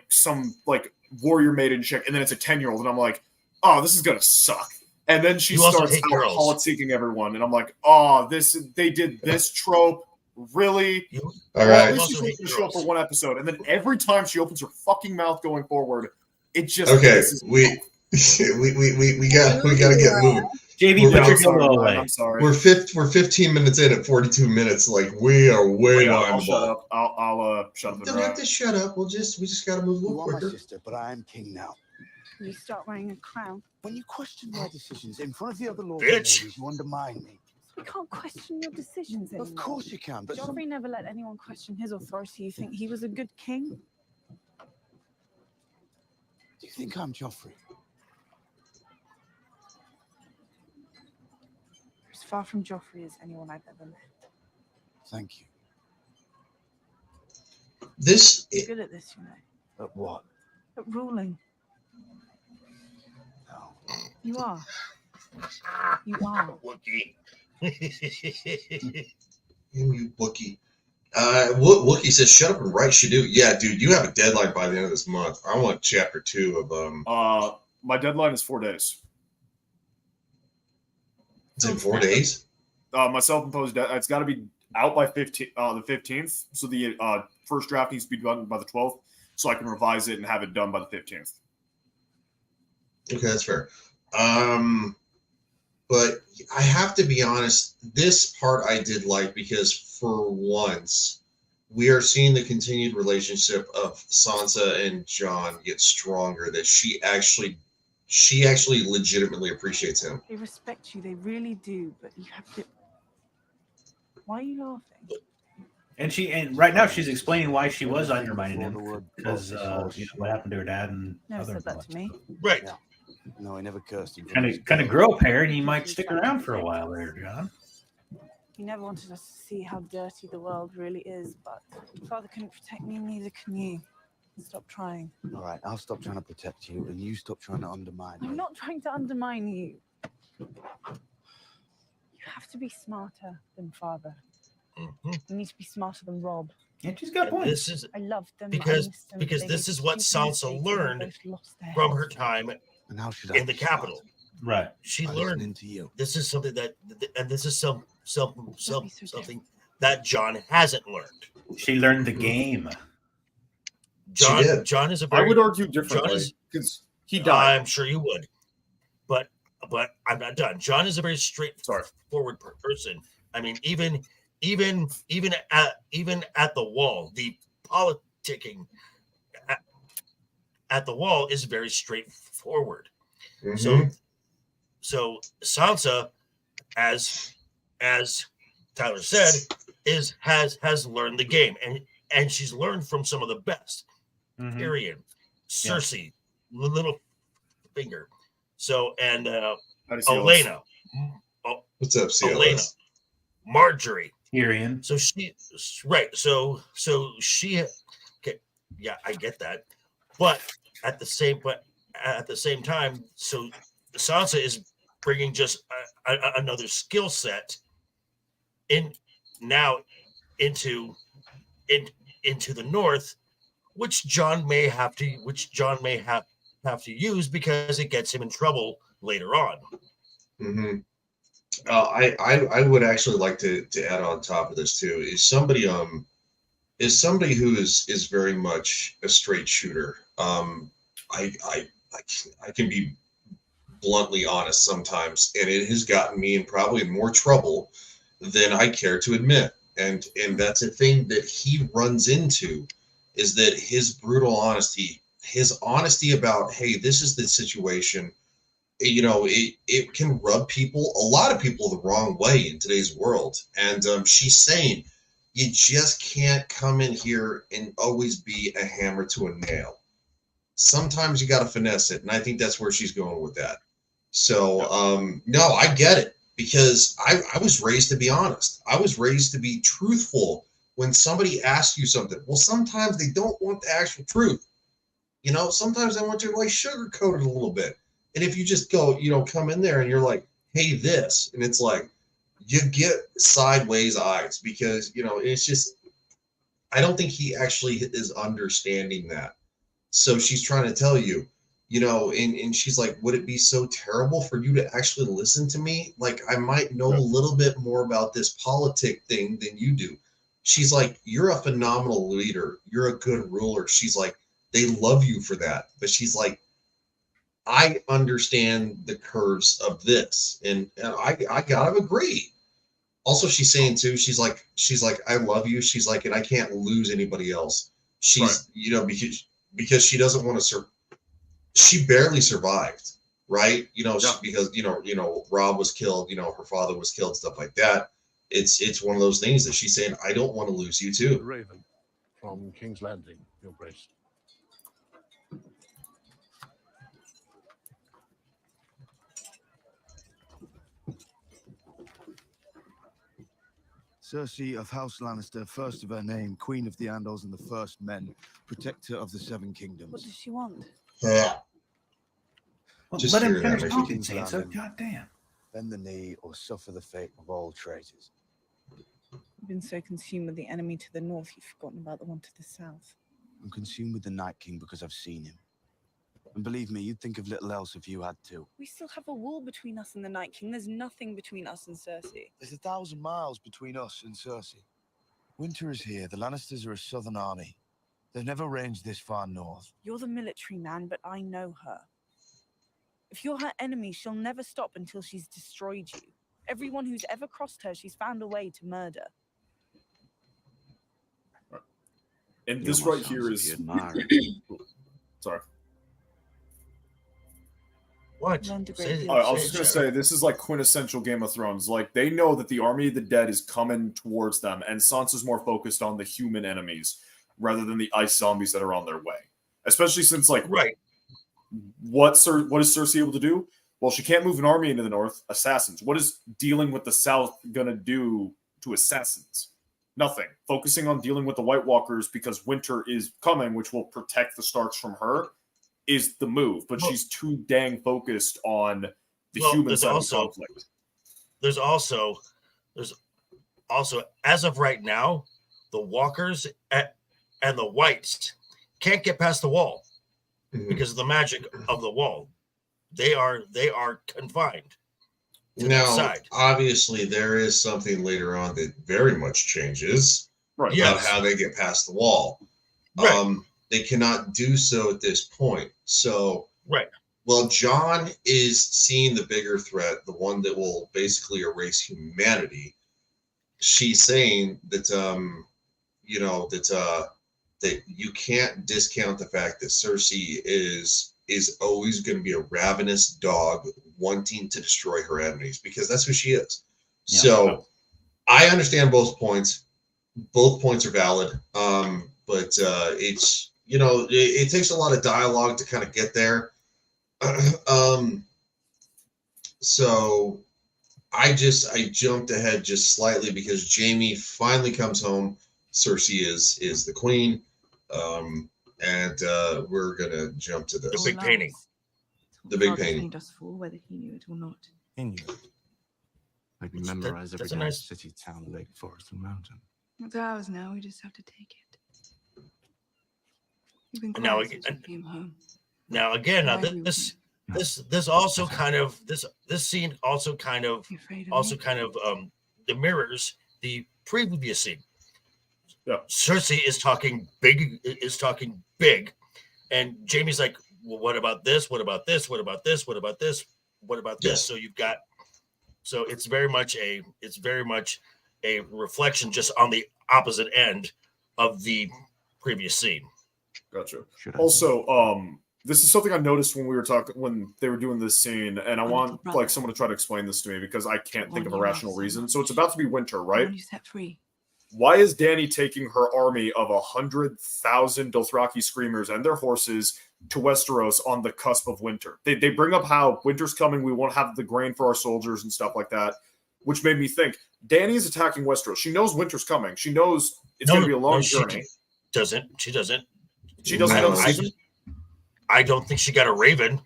B: some like warrior maiden chick, and then it's a 10-year-old, and I'm like, oh, this is gonna suck. And then she
D: You also
B: starts
D: hate
B: out
D: girls.
B: politicking everyone, and I'm like, oh, they did this trope, really?
D: You,
A: All
B: Well,
A: right.
B: at least she's
D: also
B: going
D: hate
B: to show up for
D: girls.
B: one episode, and then every time she opens her fucking mouth going forward, it just
A: Okay,
B: pisses me
A: we
B: off.
A: we got to get moving.
C: JB,
A: We're-
C: put your
B: I'm sorry,
C: dildo
B: Ryan,
C: away.
B: I'm sorry.
A: We're 15 minutes in at 42 minutes. Like we are way
B: Yeah,
A: behind
B: I'll
A: the
B: shut
A: ball.
B: up. I'll shut
A: You
B: up.
A: don't have to shut up. We just got to move a
K: You
A: little
K: are my
A: quicker.
K: sister, but I am king now.
O: You start wearing a crown.
K: When you question my decisions in front of the other lords
D: Bitch.
K: and ladies, you undermine me.
O: We can't question your decisions anymore.
K: Of course you can, but
O: Joffrey never let anyone question his authority. You think he was a good king?
K: do you think I'm Joffrey?
O: You're as far from Joffrey as anyone I've ever met.
K: Thank you.
A: This
O: You're good at this, you know.
K: But what?
O: At ruling.
K: No.
O: You are. You are.
D: Wookie.
A: you Wookie. Wookie says, "Shut up and write Shadoo." Yeah, dude, you have a deadline by the end of this month. I want chapter 2 of
B: My deadline is 4 days.
A: It's in 4 days.
B: My self-imposed it's got to be out by the 15th. So the first draft needs to be done by the 12th, so I can revise it and have it done by the 15th.
A: Okay, that's fair. But I have to be honest, this part I did like because for once we are seeing the continued relationship of Sansa and Jon get stronger, that she actually legitimately appreciates him.
O: They respect you. They really do. But you have to. Why are you laughing?
C: And right now she's explaining why she was undermining him because what happened to her dad and
O: Never
C: other
O: said that to me.
D: Right.
K: No, I never cursed him.
C: kind of grow a pair, and you might stick around for a while there, John.
O: You never wanted us to see how dirty the world really is, but Father couldn't protect me, neither can you. Stop trying.
K: All right, I'll stop trying to protect you, and you stop trying to undermine me.
O: I'm not trying to undermine you. You have to be smarter than Father.
D: Mhm.
O: You need to be smarter than Rob.
C: And she's got
D: And
C: points.
D: this is
O: I loved them. I
D: because
O: missed them,
D: because
O: they
D: this
O: made
D: is what
O: stupid mistakes
D: Sansa
O: and they
D: learned
O: both lost their
D: from
O: heads.
D: her time
K: And how should I
D: in the capital.
C: Right.
D: She
K: I
D: learned
K: into you.
D: this is something that, and this is
O: Don't be so
D: something that Jon hasn't learned.
C: She learned the game.
A: She did.
D: John is a
B: I
D: very.
B: would argue
D: John
B: differently
D: is.
B: because he died.
D: I'm sure you would, but I'm not done. John is a very straightforward person. I mean, even at the wall, the politicking at the wall is very straightforward.
A: Mhm.
D: So Sansa, as Tyler said, has learned the game, and she's learned from some of the best.
C: Mhm.
D: Tyrion, Cersei, Littlefinger. So and
B: How do you see
D: Elena,
A: What's up,
D: Elena,
A: CLS?
D: Marjorie.
C: Tyrion.
D: So she right. So she. Okay, yeah, I get that, but at the same time, so Sansa is bringing just another skill set into the north, which John may have to use because it gets him in trouble later on.
A: Mm-hmm. I would actually like to add on top of this too is somebody who is very much a straight shooter. I can be bluntly honest sometimes, and it has gotten me in probably more trouble than I care to admit. And that's a thing that he runs into, is that his brutal honesty, his honesty about, hey, this is the situation. You know, it can rub a lot of people the wrong way in today's world. And she's saying, you just can't come in here and always be a hammer to a nail. Sometimes you got to finesse it. And I think that's where she's going with that. So, no, I get it, because I was raised to be honest. I was raised to be truthful when somebody asks you something, well, sometimes they don't want the actual truth. You know, sometimes they want you to like sugarcoat it a little bit. And if you just go, you know, come in there and you're like, hey, this, and it's like, you get sideways eyes because, you know, it's just, I don't think he actually is understanding that. So she's trying to tell you, you know, and she's like, would it be so terrible for you to actually listen to me? Like, I might know a little bit more about this politic thing than you do. She's like, you're a phenomenal leader. You're a good ruler. She's like, they love you for that. But she's like, I understand the curves of this. And I gotta agree. Also, she's saying too, she's like, I love you. She's like, and I can't lose anybody else. She's, you know, because she doesn't want to she barely survived, right? You know, because, you know, Rob was killed, you know, her father was killed, stuff like that. It's one of those things that she's saying, I don't want to lose you too.
K: The Raven from King's Landing, Your Grace.
J: Cersei of House Lannister, first of her name, Queen of the Andals and the First Men, Protector of the Seven Kingdoms.
O: What does she want?
A: Yeah.
C: Well,
A: Just
C: let him
A: hear that
C: finish
A: makes
C: talking,
J: King's
C: Sansa.
J: Landing.
C: Goddamn.
J: Bend the knee or suffer the fate of all traitors.
O: You've been so consumed with the enemy to the north, you've forgotten about the one to the south.
J: I'm consumed with the Night King because I've seen him. And believe me, you'd think of little else if you had to.
O: We still have a wall between us and the Night King. There's nothing between us and Cersei.
J: There's 1,000 miles between us and Cersei. Winter is here. The Lannisters are a southern army. They've never ranged this far north.
O: You're the military man, but I know her. If you're her enemy, she'll never stop until she's destroyed you. Everyone who's ever crossed her, she's found a way to murder.
B: And this right here is sorry.
A: What?
B: I was just gonna say this is like quintessential Game of Thrones. Like they know that the army of the dead is coming towards them, and Sansa's more focused on the human enemies rather than the ice zombies that are on their way. Especially since, like, what is Cersei able to do? Well, she can't move an army into the north. Assassins. What is dealing with the south gonna do to assassins? Nothing. Focusing on dealing with the White Walkers because winter is coming, which will protect the Starks from her, is the move. But she's too dang focused on the human side of the conflict.
D: There's also, as of right now, the Walkers and the Whites can't get past the wall because of the magic of the wall. They are confined.
A: Now, obviously, there is something later on that very much changes about how they get past the wall. They cannot do so at this point. So, well, Jon is seeing the bigger threat, the one that will basically erase humanity. She's saying that, that you can't discount the fact that Cersei is always going to be a ravenous dog wanting to destroy her enemies because that's who she is. Yeah. So I understand both points. Both points are valid. But it's, it takes a lot of dialogue to kind of get there. So I jumped ahead just slightly because Jaime finally comes home. Cersei is the queen. And we're gonna jump to this.
D: The big painting.
P: The big painting. Us for, whether he knew it or not.
Q: He knew it. I can memorize every nice city, town, lake, forest, and mountain.
P: It's ours now. We just have to take it. You've been
D: now
P: since we came home.
D: Now again, this also kind of this scene also kind of mirrors the previous scene.
B: Yeah.
D: Cersei is talking big, and Jaime's like, well, what about this? What about this? What about this? What about this? What about this? So it's very much a reflection just on the opposite end of the previous scene.
B: Gotcha. Also, this is something I noticed when they were doing this scene, and I want someone to try to explain this to me because I can't think of a rational reason. So it's about to be winter, right?
P: You set free.
B: Why is Dany taking her army of 100,000 Dothraki screamers and their horses to Westeros on the cusp of winter? They bring up how winter's coming, we won't have the grain for our soldiers and stuff like that. which made me think Dany is attacking Westeros. She knows winter's coming. She knows it's going to be a long journey.
D: She doesn't. She doesn't
B: know the season?
D: I don't think she got a raven.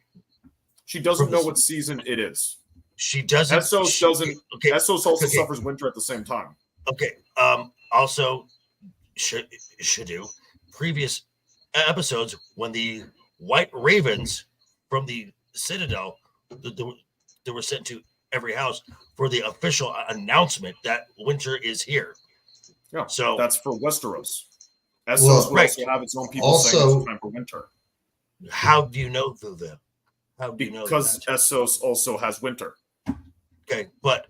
B: She doesn't know what season it is.
D: She doesn't.
B: Essos doesn't. Okay. Essos also suffers winter at the same time.
D: Okay. Also, should do previous episodes when the White Ravens from the Citadel they were sent to every house for the official announcement that winter is here.
B: Yeah.
D: So
B: that's for Westeros. Essos will also have its own people saying it's time for winter.
D: How do you know that? How do you know?
B: Because Essos also has winter.
D: Okay, but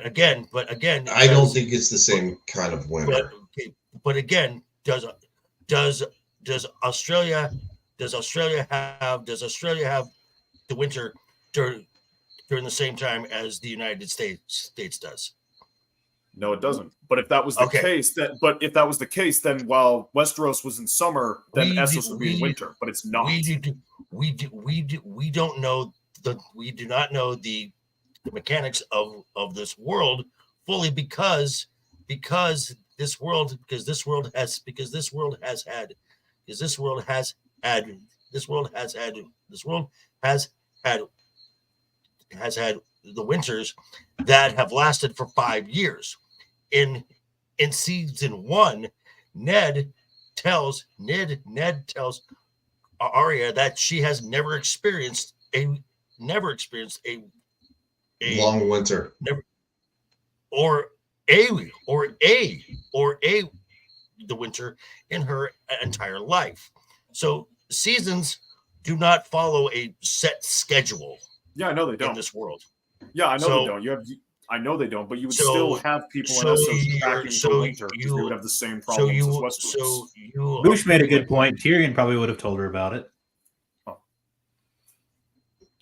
D: again,
A: I don't think it's the same kind of winter.
D: But again, does Australia have the winter during the same time as the United States does?
B: No, it doesn't. But if that was the case, then while Westeros was in summer, then Essos would be in winter. But it's not.
D: We do not know the mechanics of this world fully because this world has had the winters that have lasted for 5 years. In season 1, Ned tells Arya that she has never experienced a
A: long winter,
D: or the winter in her entire life. So seasons do not follow a set schedule.
B: Yeah, I know they don't.
D: In this world.
B: Yeah, I know they don't. I know they don't, but you would still have people in Essos tracking for winter because they would have the same problems as Westeros.
C: Boosh made a good point. Tyrion probably would have told her about it.
B: Oh.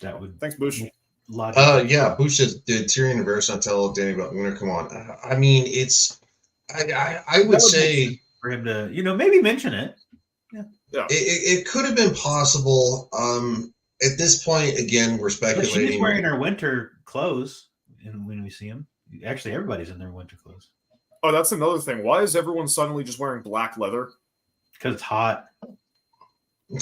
C: That would.
B: Thanks, Boosh.
A: Yeah, Boosh says, did Tyrion and Varys not tell Dany about winter? Come on. I mean, it's. I would say
C: for him to, maybe mention it.
B: Yeah.
A: It could have been possible. At this point, again, we're speculating.
C: But she's wearing her winter clothes, and when we see him, actually, everybody's in their winter clothes.
B: Oh, that's another thing. Why is everyone suddenly just wearing black leather?
C: Because it's hot.
A: There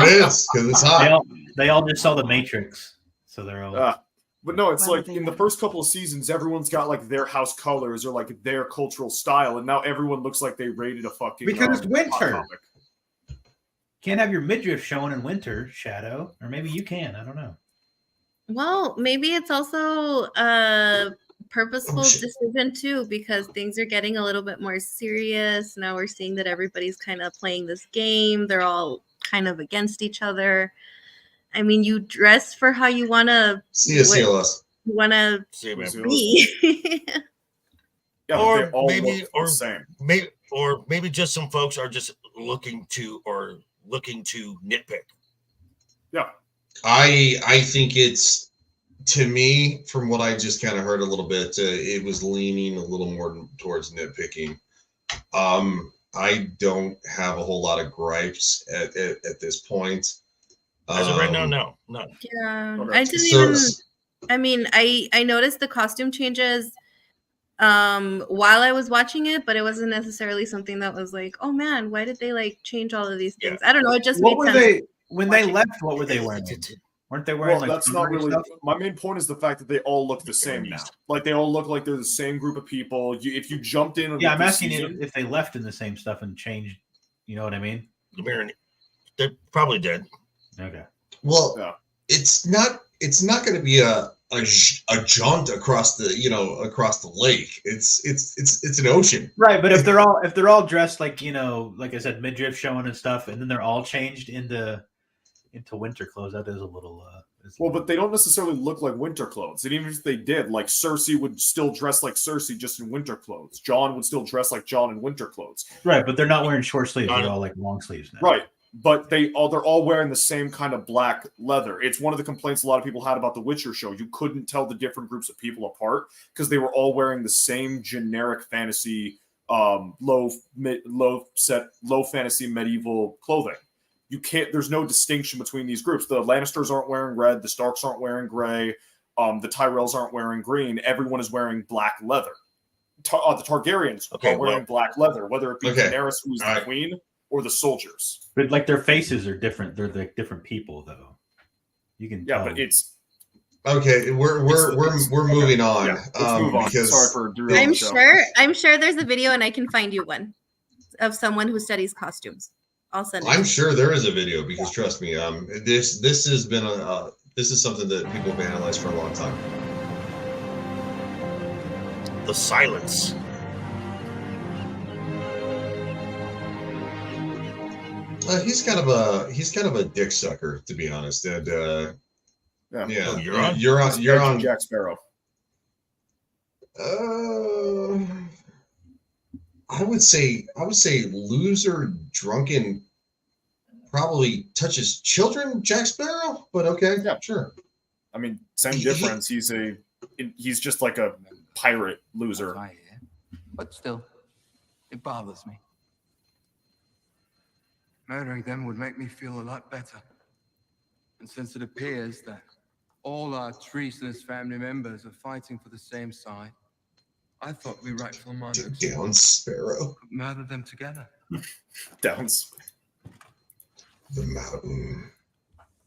A: it is. Because it's hot.
C: They all just saw The Matrix, so they're all.
B: But no, it's like in the first couple of seasons, everyone's got like their house colors or like their cultural style, and now everyone looks like they raided a fucking.
C: Because it's winter. Can't have your midriff showing in winter, Shadow, or maybe you can. I don't know.
E: Well, maybe it's also a purposeful decision too, because things are getting a little bit more serious. Now we're seeing that everybody's kind of playing this game. They're all kind of against each other. I mean, you dress for how you want to.
A: See us.
E: You want to be.
B: Yeah,
D: or maybe just some folks are just looking to nitpick.
B: Yeah.
A: I think it's, to me, from what I just kind of heard a little bit, it was leaning a little more towards nitpicking. I don't have a whole lot of gripes at this point.
D: As of right now, no.
E: Yeah,
A: Okay.
E: I didn't even. I mean, I noticed the costume changes while I was watching it, but it wasn't necessarily something that was like, oh man, why did they like change all of these things? I don't know. It just
C: What
E: made
C: were
E: sense.
C: when they left? What were they wearing? Weren't they wearing?
B: Well, that's not really. My main point is the fact that they all look the same now. Like they all look like they're the same group of people. If you jumped in,
C: I'm asking you if they left in the same stuff and changed. You know what I mean?
D: They probably did.
C: Okay.
A: Well, it's not going to be a jaunt across the lake. It's an ocean,
C: right? But if they're all dressed like like I said, midriff showing and stuff, and then they're all changed into winter clothes, that is a little.
B: Well, but they don't necessarily look like winter clothes. And even if they did, like Cersei would still dress like Cersei, just in winter clothes. Jon would still dress like Jon in winter clothes.
C: Right, but they're not wearing short sleeves. They're all like long sleeves now.
B: Right. But they're all wearing the same kind of black leather. It's one of the complaints a lot of people had about the Witcher show. You couldn't tell the different groups of people apart because they were all wearing the same generic fantasy, low fantasy medieval clothing. You can't. There's no distinction between these groups. The Lannisters aren't wearing red. The Starks aren't wearing gray. The Tyrells aren't wearing green. Everyone is wearing black leather. The Targaryens are wearing black leather, whether it be Daenerys, who's the queen, or the soldiers.
C: But like their faces are different. They're like different people, though. You can tell.
B: But it's
A: okay. We're moving on.
B: Yeah, let's move on.
A: Because
B: sorry for derailing the show.
E: I'm sure there's a video, and I can find you one of someone who studies costumes. I'll send it.
A: I'm sure there is a video because trust me, this has been this is something that people have analyzed for a long time.
D: The silence.
A: He's kind of a dick sucker, to be honest. And
B: yeah,
A: you're on
B: Jack Sparrow.
A: I would say loser, drunken, probably touches children, Jack Sparrow. But okay, yeah, sure.
B: I mean, same difference. He's just like a pirate loser.
R: But still, it bothers me. Murdering them would make me feel a lot better. And since it appears that all our treasonous family members are fighting for the same side, I thought we rightful monarchs
A: Down Sparrow
R: could murder them together.
B: Downs.
A: The mountain.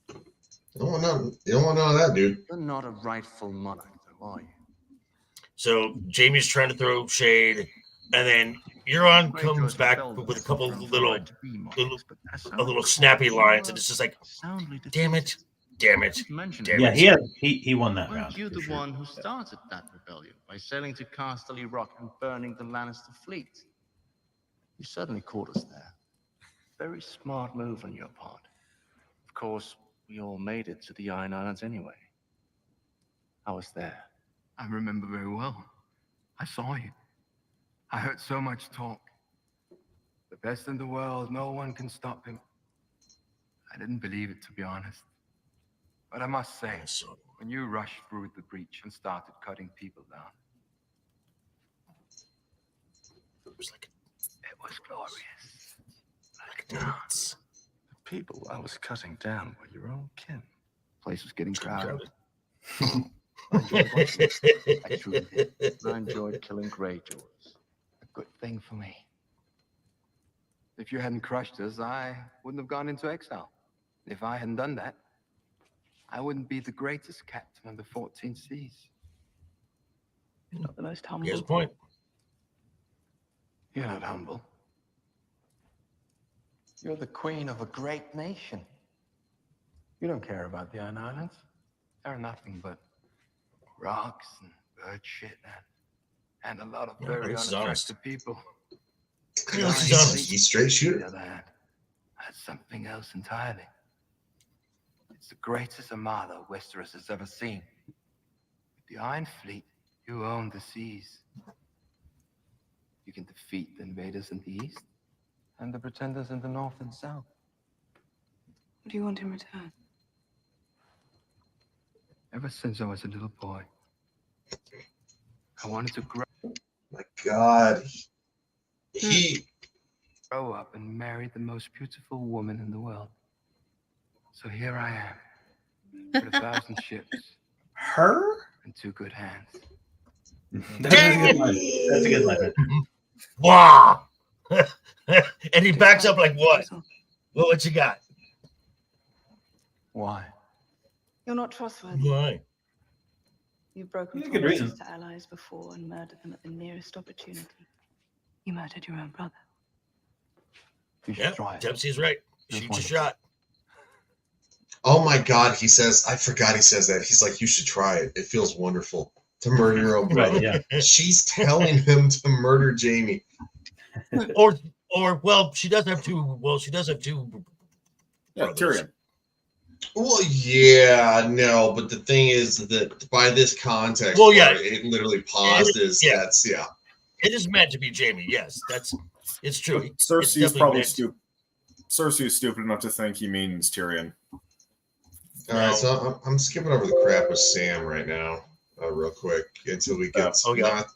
A: You don't want none of that, dude.
Q: You're not a rightful monarch, though, are you?
D: So Jamie's trying to throw shade, and then Euron comes back with a couple of little snappy lines, and it's just like, damn it.
C: Yeah, he won that round.
Q: Weren't you the one who started that rebellion by sailing to Casterly Rock and burning the Lannister fleet? You certainly caught us there. Very smart move on your part. Of course, we all made it to the Iron Islands anyway. I was there.
R: I remember very well. I saw you. I heard so much talk. The best in the world, no one can stop him. I didn't believe it, to be honest. But I must say, when you rushed through the breach and started cutting people down, it was glorious. Like a dance.
Q: The people I was cutting down were your own kin. The place was getting crowded. I truly did. I enjoyed killing Greyjoys.
R: A good thing for me. If you hadn't crushed us, I wouldn't have gone into exile. If I hadn't done that, I wouldn't be the greatest captain of the 14 seas. You're not the most humble.
D: He has a point.
R: You're not humble. You're the queen of a great nation. You don't care about the Iron Islands. They're nothing but rocks and bird shit and a lot of very unattractive people.
A: He's straight shooter.
R: That's something else entirely. It's the greatest armada Westeros has ever seen. With the Iron Fleet, you own the seas. You can defeat the invaders in the east and the pretenders in the north and south.
P: What do you want in return?
R: Ever since I was a little boy, I wanted to grow.
A: My God. He
R: grow up and marry the most beautiful woman in the world. So here I am, with 1,000 ships.
C: Her?
R: And 2 good hands.
C: That's a good line.
D: Wow. And he backs up like, what? What you got?
R: Why?
P: You're not trustworthy.
D: Why?
P: You've broken
C: Good reason.
P: promises to allies before and murdered them at the nearest opportunity. You murdered your own brother.
R: You should try it.
D: Dempsey's right. Shoot your shot.
A: Oh my God, he says, I forgot he says that. He's like, you should try it. It feels wonderful to murder your own brother.
C: Right, yeah.
A: She's telling him to murder Jamie.
D: or well, she does have two. Well, she does have 2 brothers.
B: Tyrion.
A: Well, yeah, no, but the thing is that by this context,
D: well, yeah,
A: it literally paused as that's
D: It is meant to be Jamie. Yes, it's true.
B: Cersei is probably stupid. Cersei is stupid enough to think he means Tyrion.
A: All right, so I'm skipping over the crap with Sam right now, real quick, until we get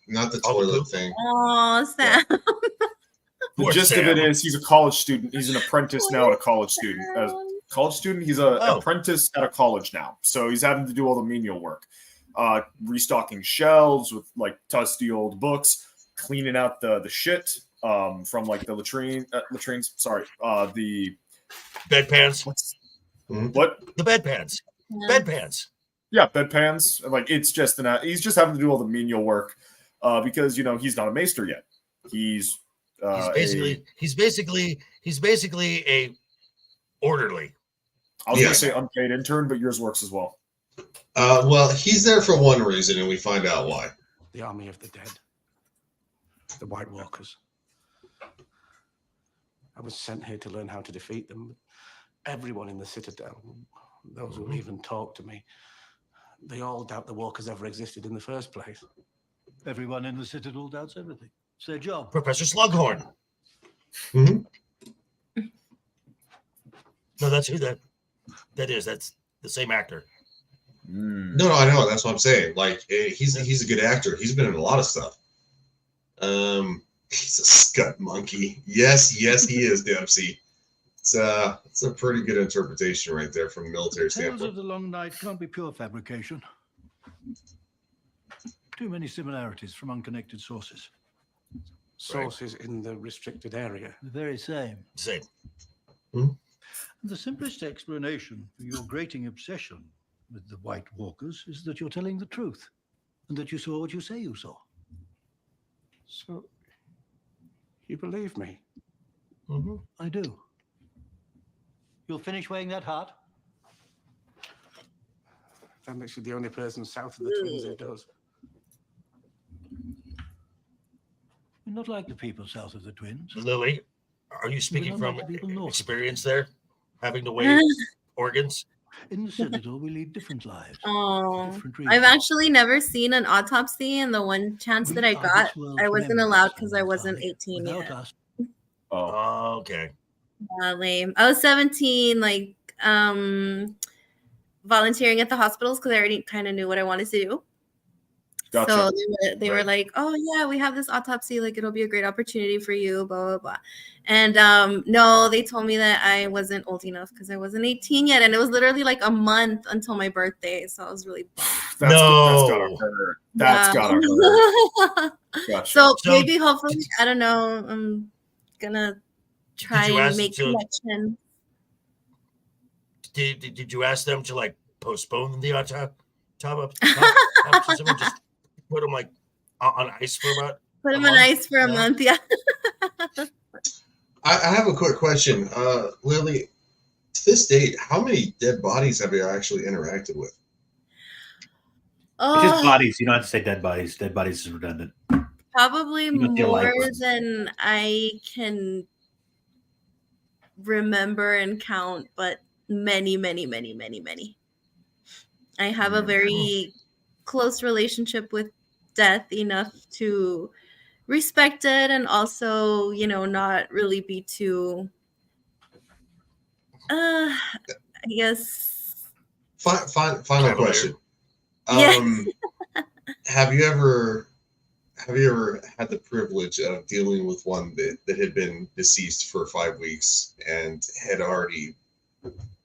A: not the toilet thing.
E: Oh, Sam.
B: The gist of it is he's a college student. He's an apprentice now at a college student. College student. He's an apprentice at a college now, so he's having to do all the menial work. restocking shelves with like dusty old books, cleaning out the shit from like the latrines. Sorry, the
D: bedpans.
B: What?
D: The bedpans. Bedpans.
B: Yeah, bedpans. Like it's just he's just having to do all the menial work because he's not a maester yet. He's
D: basically a orderly.
B: I was gonna say unpaid intern, but yours works as well.
A: Well, he's there for one reason, and we find out why.
S: The army of the dead. The White Walkers. I was sent here to learn how to defeat them. Everyone in the Citadel, those who even talk to me, they all doubt the Walkers ever existed in the first place.
T: Everyone in the Citadel doubts everything. It's their job.
D: Professor Slughorn.
A: Mm-hmm.
D: No, that's who that is. That's the same actor.
A: No, I know. That's what I'm saying. Like, he's a good actor. He's been in a lot of stuff. He's a scut monkey. Yes, he is, Dempsey. It's a pretty good interpretation right there from a military
T: Tales
A: standpoint.
T: of the Long Night can't be pure fabrication. Too many similarities from unconnected sources.
S: Sources in the restricted area.
T: The very same.
D: Same.
T: The simplest explanation for your grating obsession with the White Walkers is that you're telling the truth, and that you saw what you say you saw.
S: So, you believe me?
T: I do. You'll finish weighing that heart?
S: That makes you the only person south of the Twins who does.
T: You're not like the people south of the Twins.
D: Lily, are you speaking
T: We're not
D: from
T: like the people north.
D: experience there? Having to weigh organs?
T: In the Citadel, we lead different lives.
E: Oh,
T: Different
E: I've
T: reasons.
E: actually never seen an autopsy, and the one chance that I got, I wasn't allowed because I wasn't 18 yet.
D: Oh, okay.
E: Lame. I was 17, like volunteering at the hospitals because I already kind of knew what I wanted to do.
B: Gotcha.
E: So they were like, "Oh yeah, we have this autopsy. Like it'll be a great opportunity for you." Blah blah blah. And no, they told me that I wasn't old enough because I wasn't 18 yet, and it was literally like a month until my birthday. So I was really bummed.
B: That's gotta hurt. That's gotta hurt. Gotcha.
E: So maybe, hopefully, I don't know. I'm gonna try
D: you
E: and
D: ask
E: make
D: to-
E: connection.
D: Did you ask them to like postpone the autopsy? Just put them like on ice for about.
E: Put them on ice for a month. Yeah.
A: I have a quick question. Lily, to this date, how many dead bodies have you actually interacted with?
C: It's just bodies. You don't have to say dead bodies. Dead bodies is redundant.
E: Probably
C: You don't feel
E: more
C: like it.
E: than I can remember and count, but many. I have a very close relationship with death, enough to respect it and also, not really be too, I guess.
A: Final question.
E: Yeah.
A: Have you ever had the privilege of dealing with one that had been deceased for 5 weeks and had already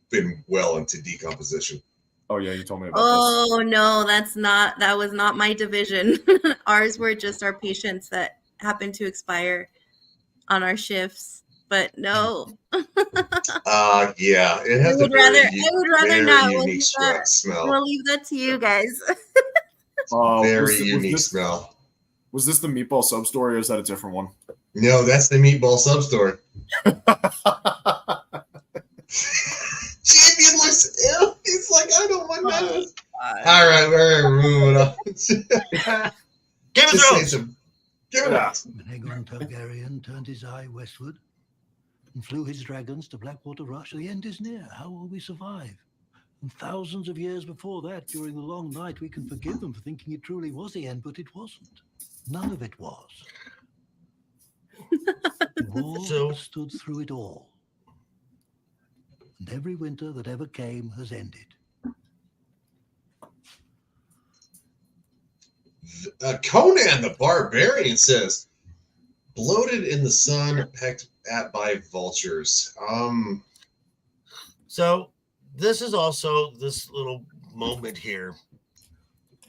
A: been well into decomposition?
B: Oh yeah, you told me about
E: Oh no, that was not my division. Ours were just our patients that happened to expire on our shifts. But no.
A: Yeah, it
E: I
A: has
E: would rather
A: very
E: not.
A: unique smell.
E: We'll leave that to you guys.
A: Very unique smell.
B: Was this the meatball sub story, or is that a different one?
A: No, that's the meatball sub story. Champion looks ill. He's like, I don't want that. All right, we're moving on.
D: Game of Thrones.
A: Give it up.
T: Aegon Targaryen turned his eye westward and flew his dragons to Blackwater Rush. The end is near. How will we survive? And thousands of years before that, during the long night, we can forgive them for thinking it truly was the end, but it wasn't. None of it was. The war stood through it all. And every winter that ever came has ended.
A: Conan the Barbarian says, bloated in the sun, pecked at by vultures.
D: So this is also this little moment here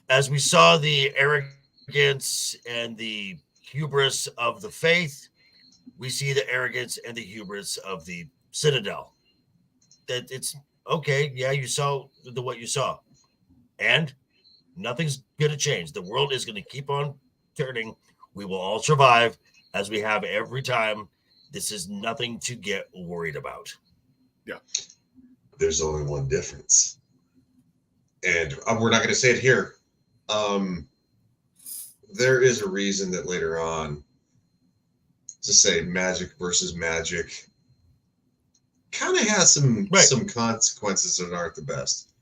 D: as we saw the arrogance and the hubris of the faith, we see the arrogance and the hubris of the Citadel. That it's okay. Yeah, you saw what you saw, and nothing's going to change. The world is going to keep on turning. We will all survive as we have every time. This is nothing to get worried about.
B: Yeah.
A: There's only one difference. And we're not going to say it here. There is a reason that later on, to say magic versus magic kind of has some consequences that aren't the best.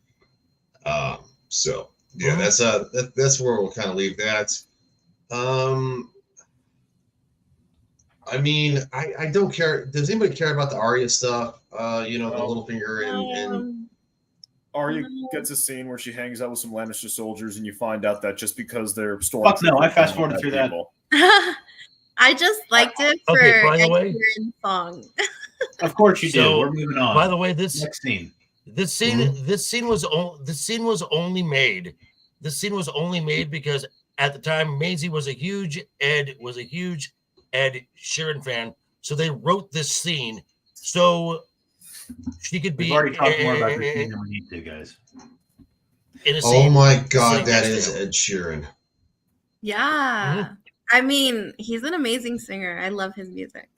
A: So yeah, that's where we'll kind of leave that. I mean, I don't care. Does anybody care about the Arya stuff? The Littlefinger and
B: Arya gets a scene where she hangs out with some Lannister soldiers, and you find out that just because they're stormtroopers.
C: Fuck no, I fast forwarded through that.
E: I just liked it for
D: by the way,
E: Ed song.
C: Of course you do.
D: So,
C: We're moving on.
D: By the way, this
C: next scene.
D: This scene was only made because at the time Maisie was a huge Ed Sheeran fan, so they wrote this scene so she could be.
C: We've already talked more about this scene than we need to, guys.
A: Oh my God, that is Ed Sheeran.
E: Yeah, I mean, he's an amazing singer. I love his music.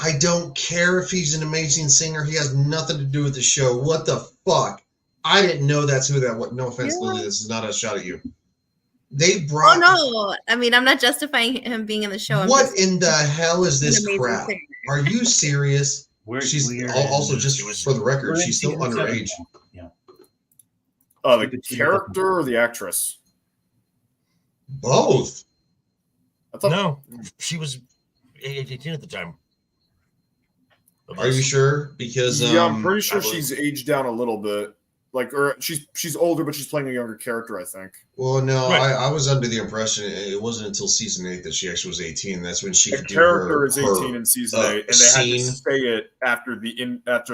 A: I don't care if he's an amazing singer. He has nothing to do with the show. What the fuck? I didn't know that's who that was. No offense, Lily. This is not a shot at you. They brought.
E: Oh no! I mean, I'm not justifying him being in the show.
A: What in the hell is this crap?
E: singer.
A: Are you serious? She's also just for the record, she's still underage.
C: Yeah.
B: The character or the actress?
A: Both.
D: No, she was 18 at the time.
A: Are you sure? Because
B: yeah, I'm pretty sure she's aged down a little bit. Or she's older, but she's playing a younger character, I think.
A: Well, no, I was under the impression it wasn't until season 8 that she actually was 18. That's when she
B: the
A: could do
B: character
A: her,
B: is 18 in season 8, and they had to say it after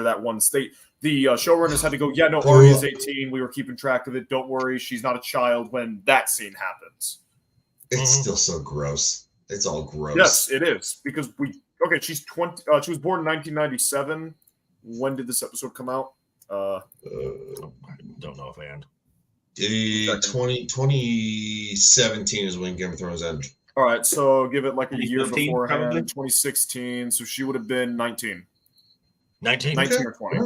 B: that one state. The showrunners had to go, yeah, no, Arya's 18. We were keeping track of it. Don't worry, she's not a child when that scene happens.
A: It's still so gross. It's all gross.
B: Yes, it is because she's 20. She was born in 1997. When did this episode come out?
D: I don't know offhand.
A: 2017 is when Game of Thrones ended.
B: All right, so give it like a year
C: 2015,
B: beforehand,
C: probably?
B: 2016. So she would have been 19.
D: 19
B: or 20.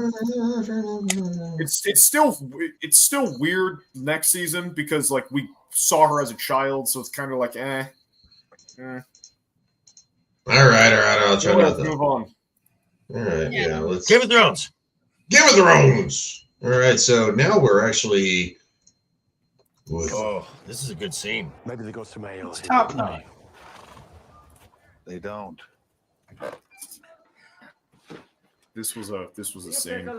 B: It's still weird next season because like we saw her as a child, so it's kind of like
A: All right. I'll try not to
B: move on.
A: All right, yeah. Let's
D: Game of Thrones.
A: Game of Thrones. All right, so now we're actually.
D: This is a good scene.
N: Maybe they got some ale.
C: It's top notch.
N: They don't.
B: This was a scene.
F: They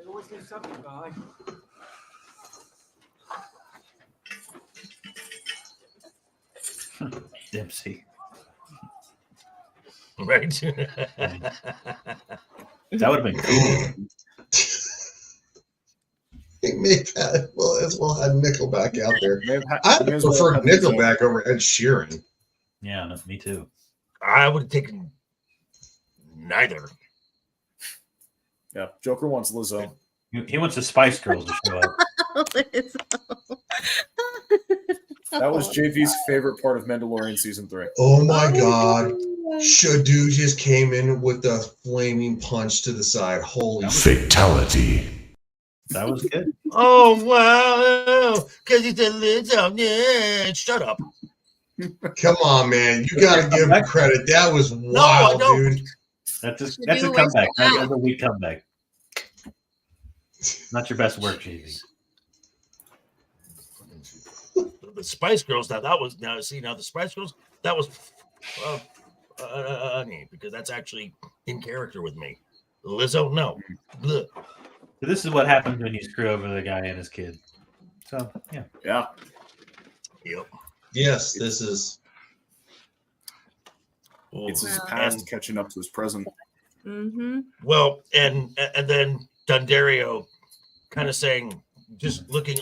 F: always leave something behind.
C: Dempsey.
D: Right.
C: That would have been cool.
A: Make that as well had Nickelback out there. I preferred Nickelback over Ed Sheeran.
C: Yeah, no, me too.
D: I would have taken neither.
B: Yeah, Joker wants Lizzo.
C: He wants the Spice Girls to show up.
B: That was JV's favorite part of Mandalorian season 3.
A: Oh my God. Shadu just came in with the flaming punch to the side. Holy
U: fatality.
C: That was good.
D: Oh wow! Because he's a little shut up.
A: Come on, man! You got to give him credit. That was wild, dude.
C: That's a comeback. That's a weak comeback. Not your best work, JV.
D: The Spice Girls. Now the Spice Girls. That was because that's actually in character with me. Lizzo, no. Blech.
C: So this is what happens when you screw over the guy and his kid. So yeah.
D: Yep.
A: Yes, this is.
B: It's his past catching up to his present.
E: Mm-hmm.
D: Well, and then Dondarrio kind of saying, just looking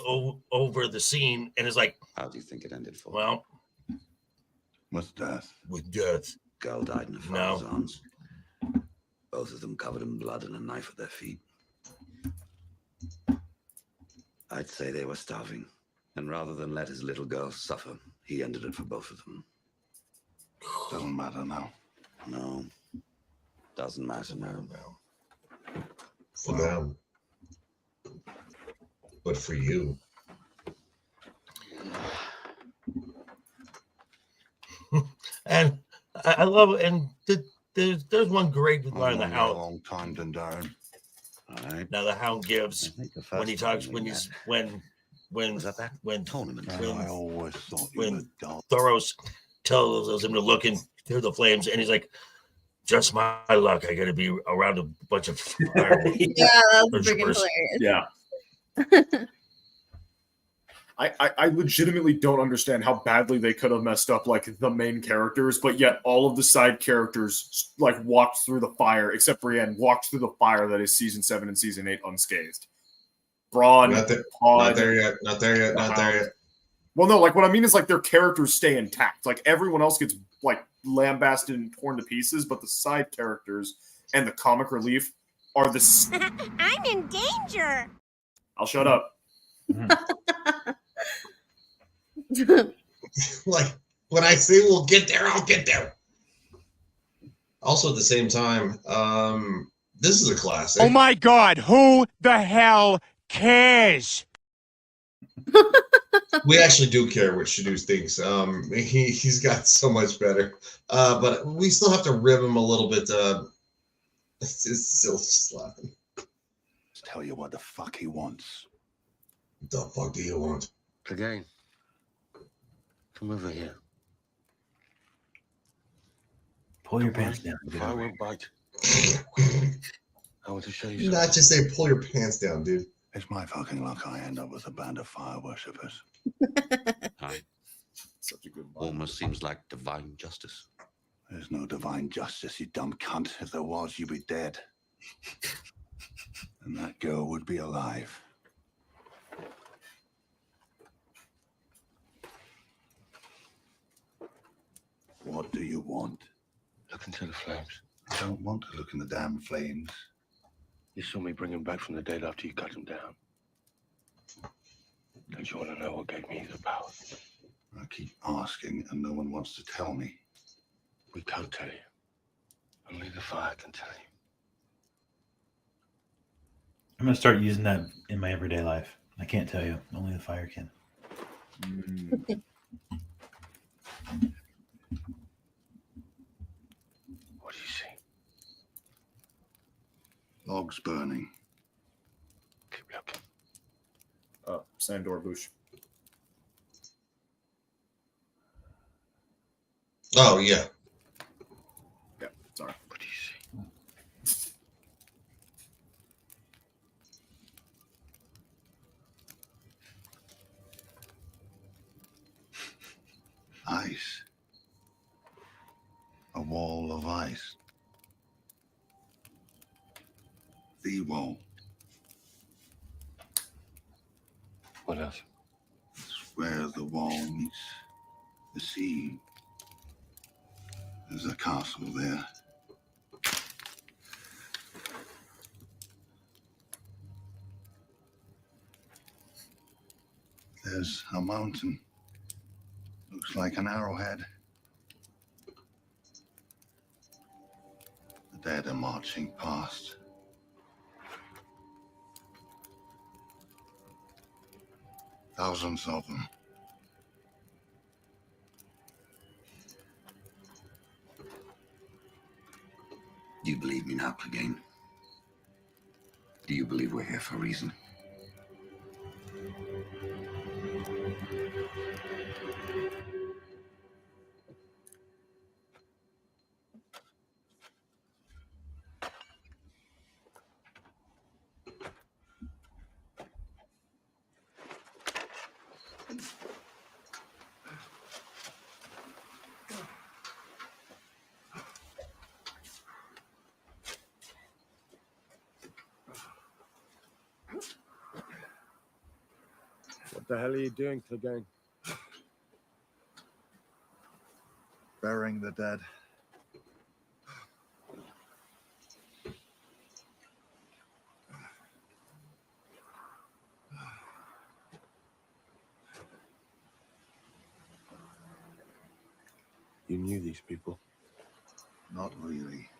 D: over the scene and is like,
U: how do you think it ended for?
D: Well,
K: with death.
D: With death.
U: Girl died in her father's arms. Both of them covered in blood and a knife at their feet. I'd say they were starving. And rather than let his little girl suffer, he ended it for both of them.
K: Doesn't matter now.
U: No. Doesn't matter now.
A: For them. But for you.
D: And I love it. And there's one great line the
K: A
D: Hound.
K: long time, Dundaren.
U: All right.
D: Now the Hound gives when he talks when
U: tournament.
K: I always thought you
D: when
K: were dull.
D: Thoros tells him to look in through the flames, and he's like, "Just my luck. I got to be around a bunch of fireworks."
E: Yeah, that was freaking hilarious.
B: Yeah. I legitimately don't understand how badly they could have messed up like the main characters, but yet all of the side characters like walked through the fire, except Brienne walked through the fire that is season 7 and season 8 unscathed. Braun,
A: Not there yet. Not there yet. Not there yet.
B: Well, no, like what I mean is like their characters stay intact. Like everyone else gets like lambasted and torn to pieces, but the side characters and the comic relief are the.
V: I'm in danger.
B: I'll shut up.
A: Like when I say we'll get there, I'll get there. Also, at the same time, this is a classic.
W: Oh my God! Who the hell cares?
A: We actually do care what Shadu thinks. He's got so much better, but we still have to rib him a little bit. It's still just laughing.
K: Just tell you what the fuck he wants.
A: What the fuck do you want?
U: Again. Come over here.
C: Pull your pants down.
K: If I won't bite, I want to show you something.
A: Not just say pull your pants down, dude.
K: It's my fucking luck I end up with a band of fire worshippers.
B: Such a good line.
U: Almost seems like divine justice.
K: There's no divine justice, you dumb cunt. If there was, you'd be dead. And that girl would be alive. What do you want?
U: Look into the flames.
K: I don't want to look in the damn flames.
U: You saw me bring him back from the dead after you cut him down. Don't you want to know what gave me the power?
K: I keep asking and no one wants to tell me.
U: We can't tell you. Only the fire can tell you.
C: I'm gonna start using that in my everyday life. I can't tell you. Only the fire can.
U: What do you see?
K: Logs burning.
U: Keep looking.
B: Sandor Bush.
A: Oh yeah.
B: Yeah, sorry.
U: What do you see?
K: Ice. A wall of ice. The wall.
U: What else?
K: It's where the wall meets the sea. There's a castle there. There's a mountain. Looks like an arrowhead. The dead are marching past. Thousands of them.
U: Do you believe me now, Clegane? Do you believe we're here for a reason?
G: the hell are you doing, Clegane?
N: Burying the dead.
G: You knew these people?
N: Not really.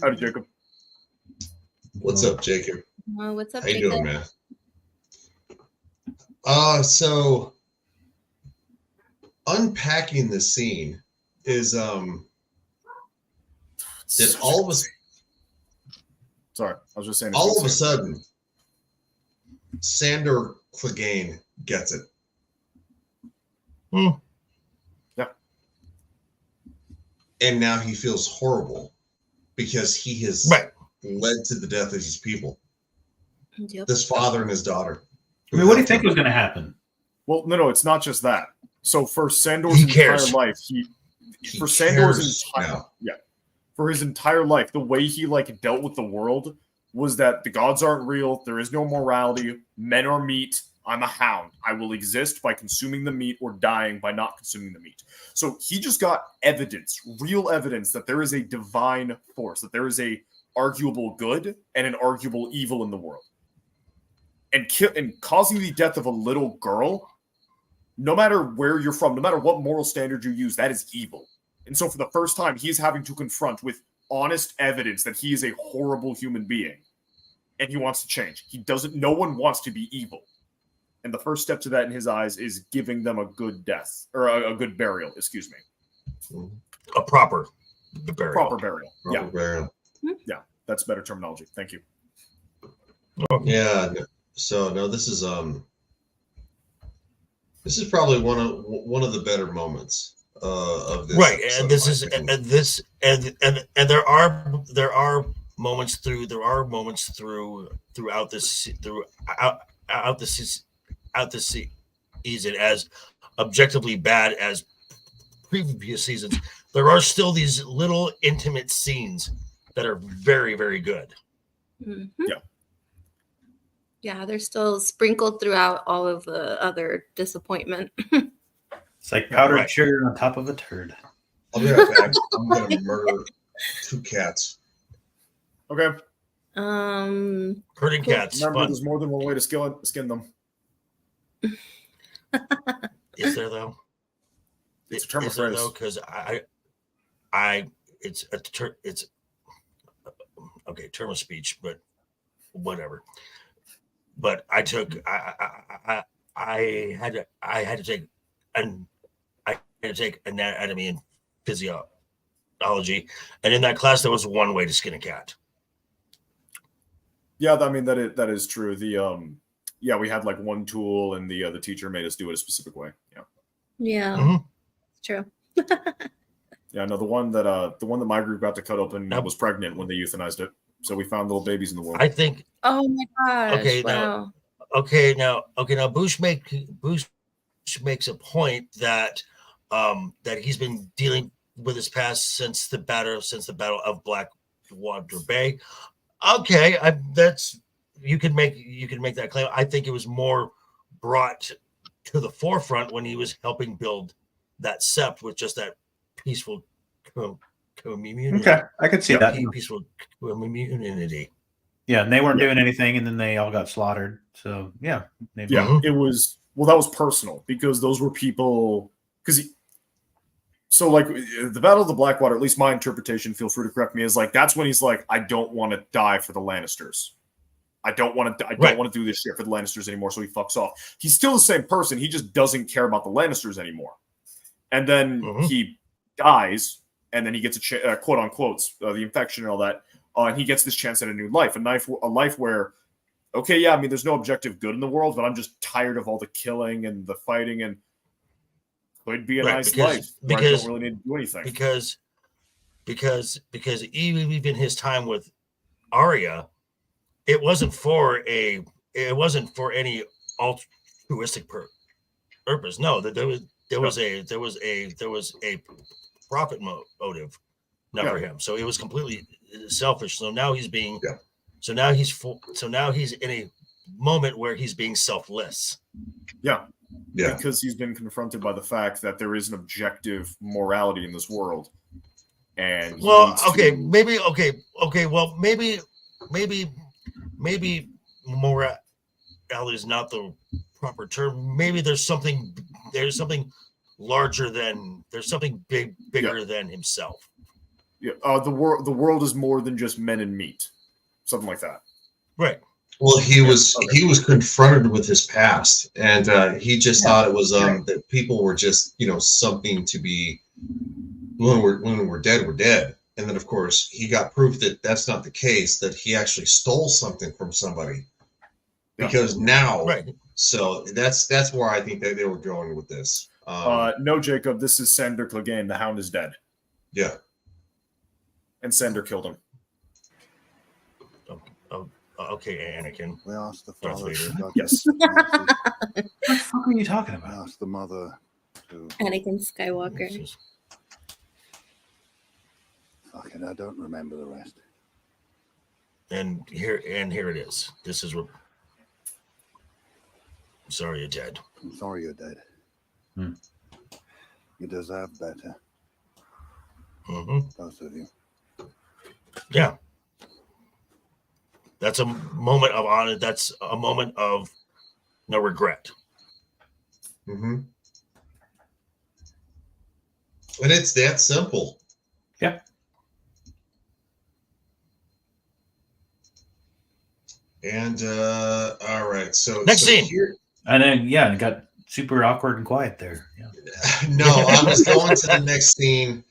B: Howdy, Jacob.
A: What's up, Jacob?
E: What's up,
A: How you
E: Jacob?
A: doing, man? So unpacking the scene is that all of us.
B: Sorry, I was just saying.
A: All of a sudden, Sandor Clegane gets it.
B: Yeah.
A: And now he feels horrible because he has led to the death of these people.
E: Yep.
A: This father and his daughter.
C: I mean, what do you think was going to happen?
B: Well, no, it's not just that. So for Sandor's entire life, for his entire life, the way he like dealt with the world was that the gods aren't real. There is no morality. Men are meat. I'm a hound. I will exist by consuming the meat or dying by not consuming the meat. So he just got evidence, real evidence that there is a divine force, that there is a arguable good and an arguable evil in the world. And causing the death of a little girl, no matter where you're from, no matter what moral standard you use, that is evil. And so for the first time, he's having to confront with honest evidence that he is a horrible human being. And he wants to change. No one wants to be evil. And the first step to that in his eyes is giving them a good death, or a good burial, excuse me.
D: A proper burial.
B: Proper burial.
A: Proper burial.
B: Yeah, that's better terminology. Thank you.
A: Yeah. So no, this is probably one of the better moments of this.
D: Right, and this is and there are moments throughout this season, as objectively bad as previous seasons. There are still these little intimate scenes that are very, very good.
E: Mm-hmm. Yeah, they're still sprinkled throughout all of the other disappointment.
C: It's like powdered sugar on top of a turd.
A: I'll be right back. I'm gonna murder 2 cats.
B: Okay.
D: Herding cats.
B: Remember, there's more than one way to skin them.
D: Is there though?
B: It's a term of
D: Is there
B: phrase.
D: though? Because it's okay, term of speech, but whatever. But I had to take anatomy and physiology, and in that class there was one way to skin a cat.
B: Yeah, I mean that is true. We had like one tool, and the teacher made us do it a specific way.
E: Yeah, it's true.
B: Yeah, no, the one that my group got to cut open was pregnant when they euthanized it. So we found little babies in the womb.
D: I think.
E: Oh my gosh!
D: Okay,
E: wow.
D: Now, Bush makes a point that that he's been dealing with his past since the battle of Blackwater Bay. Okay, you can make that claim. I think it was more brought to the forefront when he was helping build that sept with just that peaceful community.
C: Okay, I could see that.
D: Peaceful community.
C: Yeah, and they weren't doing anything, and then they all got slaughtered. So yeah, maybe.
B: Yeah, it was that was personal because those were people. So, like, the Battle of the Blackwater, at least my interpretation, feel free to correct me, is like, that's when he's like, I don't want to die for the Lannisters. I don't want to do this shit for the Lannisters anymore, so he fucks off. He's still the same person. He just doesn't care about the Lannisters anymore. And then he dies, and then he gets a quote unquote the infection and all that, and he gets this chance at a new life, a life where, okay, yeah, I mean, there's no objective good in the world, but I'm just tired of all the killing and the fighting, and could be a nice life where I don't really need to do anything.
D: Because even his time with Arya, it wasn't for any altruistic purpose. No, there was a profit motive, not for him. So it was completely selfish. So now he's being, so now he's in a moment where he's being selfless.
B: Yeah, because he's been confronted by the fact that there is an objective morality in this world, and
D: maybe morality is not the proper term. Maybe there's something larger than, there's something bigger than himself.
B: Yeah, the world is more than just men and meat, something like that.
D: Right.
A: Well, he was confronted with his past, and he just thought it was that people were just something to be, when we're dead, we're dead. And then of course he got proof that that's not the case, that he actually stole something from somebody. Because now, so that's where I think that they were going with this.
B: No, Jacob, this is Sandor Clegane. The Hound is dead.
A: Yeah.
B: And Sandor killed him.
D: Okay, Anakin.
N: We asked the father.
B: Yes.
C: What the fuck are you talking about?
N: We asked the mother to.
E: Anakin Skywalker.
N: Fuck it, I don't remember the rest.
D: And here it is. This is what. I'm sorry you're dead.
N: I'm sorry you're dead. You deserve better. Both of you.
D: Yeah. That's a moment of honor. That's a moment of no regret.
A: And it's that simple.
C: Yeah.
A: And all right, so
D: next scene.
A: Here,
C: and then it got super awkward and quiet there. Yeah.
A: No, I was going to the next scene.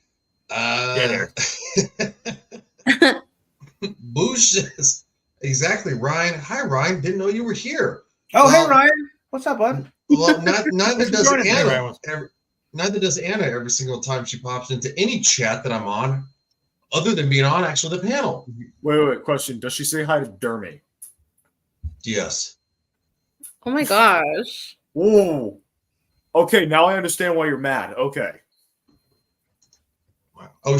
A: Boosh says, exactly, Ryan. Hi, Ryan. Didn't know you were here.
C: Oh, hey, Ryan. What's up, bud?
A: Well, neither does Anna. Neither does Anna every single time she pops into any chat that I'm on, other than being on actually the panel.
B: Wait. Question. Does she say hi to Dermy?
A: Yes.
E: Oh my gosh.
B: Whoa. Okay, now I understand why you're mad. Okay.
A: Oh,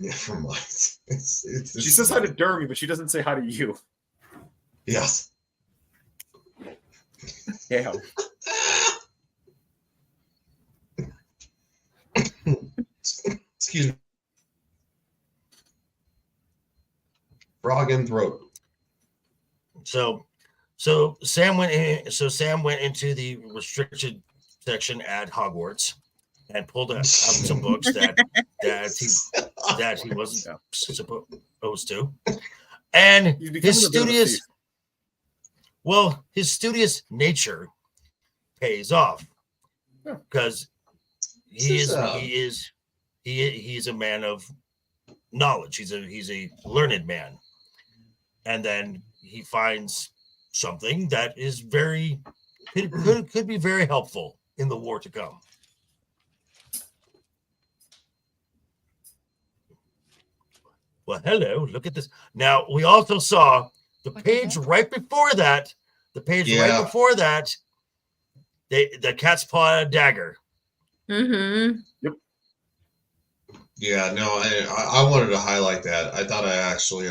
A: never mind.
B: She says hi to Dermy, but she doesn't say hi to you.
A: Yes.
B: Yeah.
A: Excuse me. Frog in throat.
D: So Sam went into the restricted section at Hogwarts and pulled out some books that he wasn't supposed to. And his studious nature pays off because he's a man of knowledge. He's a learned man. And then he finds something that is could be very helpful in the war to come. Well, hello, look at this. Now, we also saw the page right before that. The cat's paw dagger.
B: Yep.
A: Yeah, no, I wanted to highlight that. I thought I actually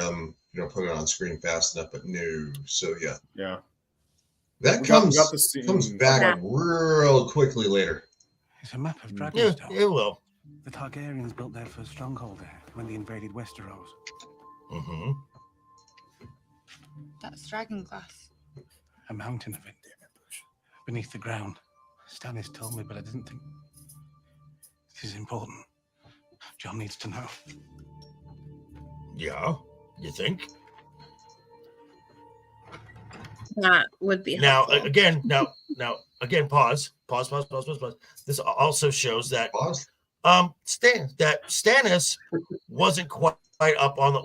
A: put it on screen fast enough, but no. So
B: yeah.
A: That comes back real quickly later.
S: It's a map of Dragonstone.
D: Yeah, it will.
S: The Targaryens built their first stronghold there when they invaded Westeros.
P: That's Dragonglass.
S: A mountain of it beneath the ground. Stannis told me, but I didn't think. This is important. John needs to know.
D: Yeah, you think?
E: That would be
D: Now
E: helpful.
D: again, pause. This also shows that Stannis wasn't quite up on the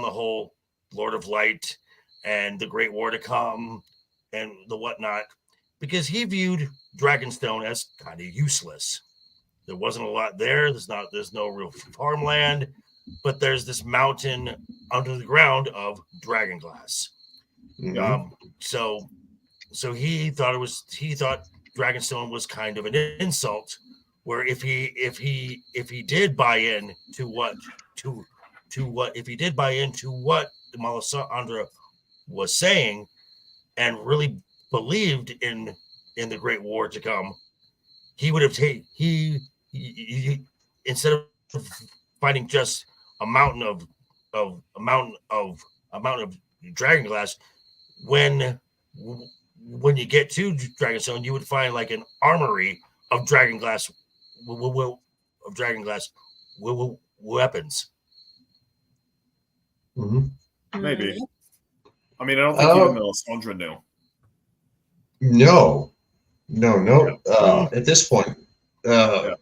D: whole Lord of Light and the Great War to come and the whatnot, because he viewed Dragonstone as kind of useless. There wasn't a lot there. There's no real farmland, but there's this mountain under the ground of dragonglass. So he thought Dragonstone was kind of an insult, where if he did buy in to what Melisandre was saying and really believed in the Great War to come, he would have he instead of finding just a mountain of dragonglass, when you get to Dragonstone, you would find like an armory of dragonglass weapons.
B: Maybe. I mean, I don't think even Melisandre knew.
A: No. At this point,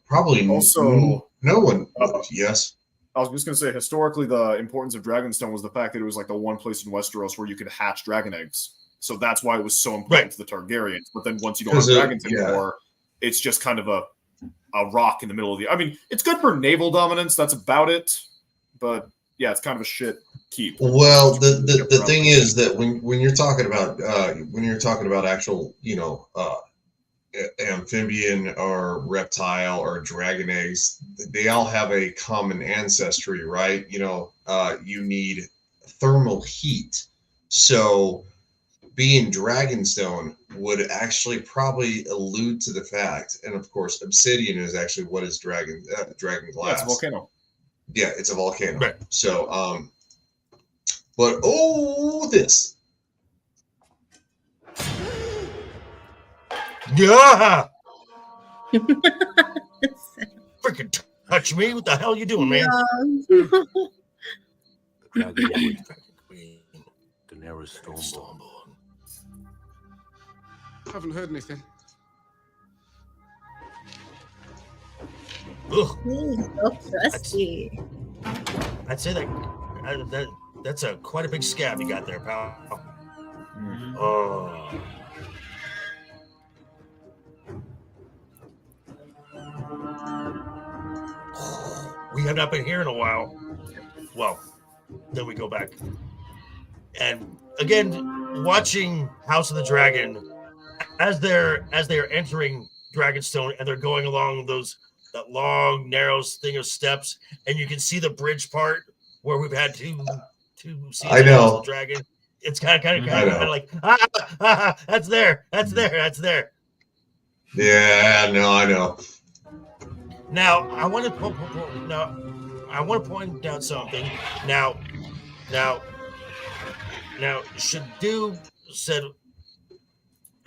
A: probably
B: also
A: no one. Yes.
B: I was just going to say, historically, the importance of Dragonstone was the fact that it was like the one place in Westeros where you could hatch dragon eggs. So that's why it was so important to the Targaryens. But then once you don't have dragons anymore, it's just kind of a rock in the middle of the... I mean, it's good for naval dominance. That's about it. But yeah, it's kind of a shit keep.
A: Well, the thing is that when you're talking about actual, amphibian or reptile or dragon eggs, they all have a common ancestry, right? You need thermal heat. So being Dragonstone would actually probably allude to the fact, and of course, obsidian is actually what is dragon glass.
B: Yeah, it's a volcano.
A: Yeah, it's a volcano.
D: Right.
A: So, but this.
D: Yeah. Freaking touch me! What the hell you doing, man?
S: Daenerys Stormborn. Haven't heard anything.
D: Ugh.
E: So crusty.
D: I'd say that's quite a big scab you got there, pal. Oh. We have not been here in a while. Well, then we go back. And again, watching House of the Dragon, as they're entering Dragonstone and they're going along that long, narrow thing of steps, and you can see the bridge part where we've had two seasons of House of the Dragon. It's kind of like that's there.
A: Yeah, no, I know.
D: Now I want to point out something. Now, Shadu said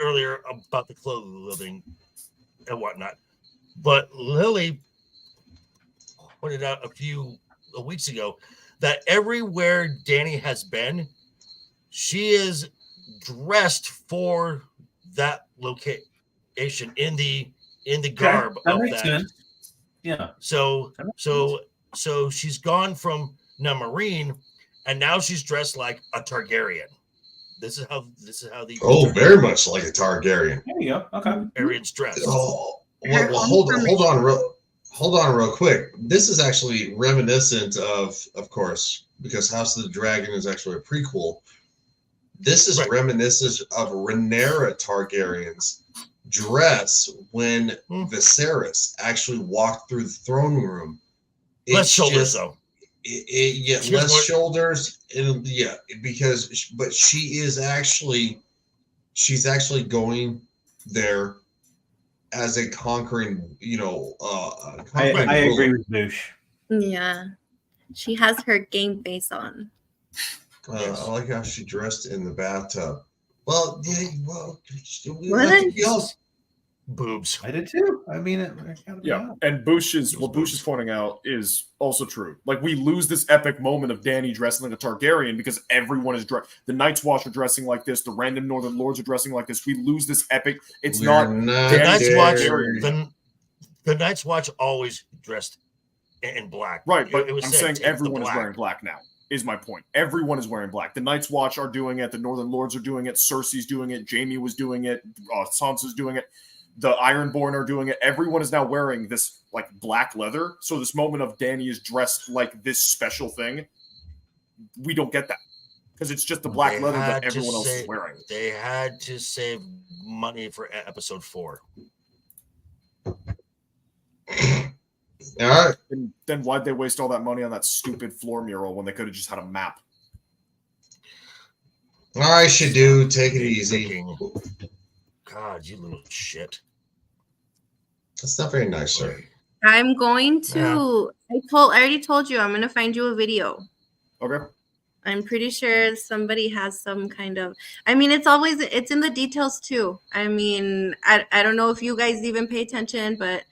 D: earlier about the clothing and whatnot, but Lily pointed out a weeks ago that everywhere Dany has been, she is dressed for that location in the garb
C: that
D: of
C: makes
D: that.
C: sense. Yeah.
D: So she's gone from Marine, and now she's dressed like a Targaryen. This is how the
A: very much like a Targaryen.
C: There you go. Okay.
D: Targaryen's dressed.
A: Oh, well, hold on real quick. This is actually reminiscent of course, because House of the Dragon is actually a prequel. This is reminiscent of Rhaenyra Targaryen's dress when Viserys actually walked through the throne room.
D: Less shoulders, though.
A: Less shoulders, and but she's actually going there as a conquering,
C: I agree with Boosh.
E: Yeah, she has her game face on.
A: I like how she dressed in the bathtub. Well, yeah, well,
E: What?
D: boobs.
C: I did too. I mean,
B: and Bush is what Bush is pointing out is also true. Like, we lose this epic moment of Dany dressing like a Targaryen because everyone is dressed. The Night's Watch are dressing like this. The random Northern Lords are dressing like this. We lose this epic. It's
A: We're
B: not
A: not
D: Night's Watch.
A: there.
D: The Night's Watch always dressed in black.
B: Right, but
D: It was
B: I'm
D: said,
B: saying
D: "Take the
B: everyone is
D: black."
B: wearing black now. Is my point. Everyone is wearing black. The Night's Watch are doing it. The Northern Lords are doing it. Cersei's doing it. Jaime was doing it. Sansa's doing it. The Ironborn are doing it. Everyone is now wearing this like black leather. So this moment of Dany is dressed like this special thing, we don't get that because it's just the black
D: They
B: leather
D: had
B: that
D: to
B: everyone else is
D: save-
B: wearing.
D: They had to save money for episode 4.
A: All right.
B: And then why'd they waste all that money on that stupid floor mural when they could have just had a map?
A: All right, Shadu, take it easy.
D: God, you little shit.
A: That's not very nice, sir.
E: I'm going to. I already told you. I'm going to find you a video.
B: Okay.
E: I'm pretty sure somebody has some kind of. I mean, it's in the details too. I mean, I don't know if you guys even pay attention, but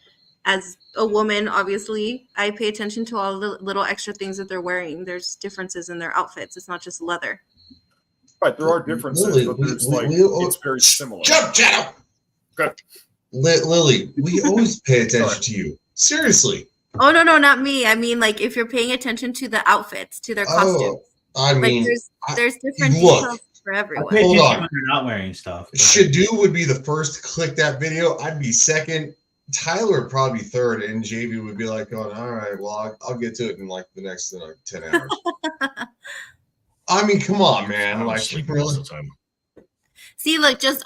E: as a woman, obviously, I pay attention to all the little extra things that they're wearing. There's differences in their outfits. It's not just leather.
B: Right, there are differences,
A: Lily,
B: but there's it's very similar.
A: Shut up!
B: Okay.
A: Lily, we always pay attention to you. Seriously.
E: Oh no, not me. I mean, like if you're paying attention to the outfits, to their costumes.
A: I mean,
E: there's different
A: look,
E: details for everyone.
A: Hold on.
C: You're not wearing stuff.
A: Shadu would be the first to click that video. I'd be second. Tyler would probably be third, and JV would be like, "Going, all right, well, I'll get to it in like the next 10 hours." I mean, come on, man! Like, really?
E: See, look, just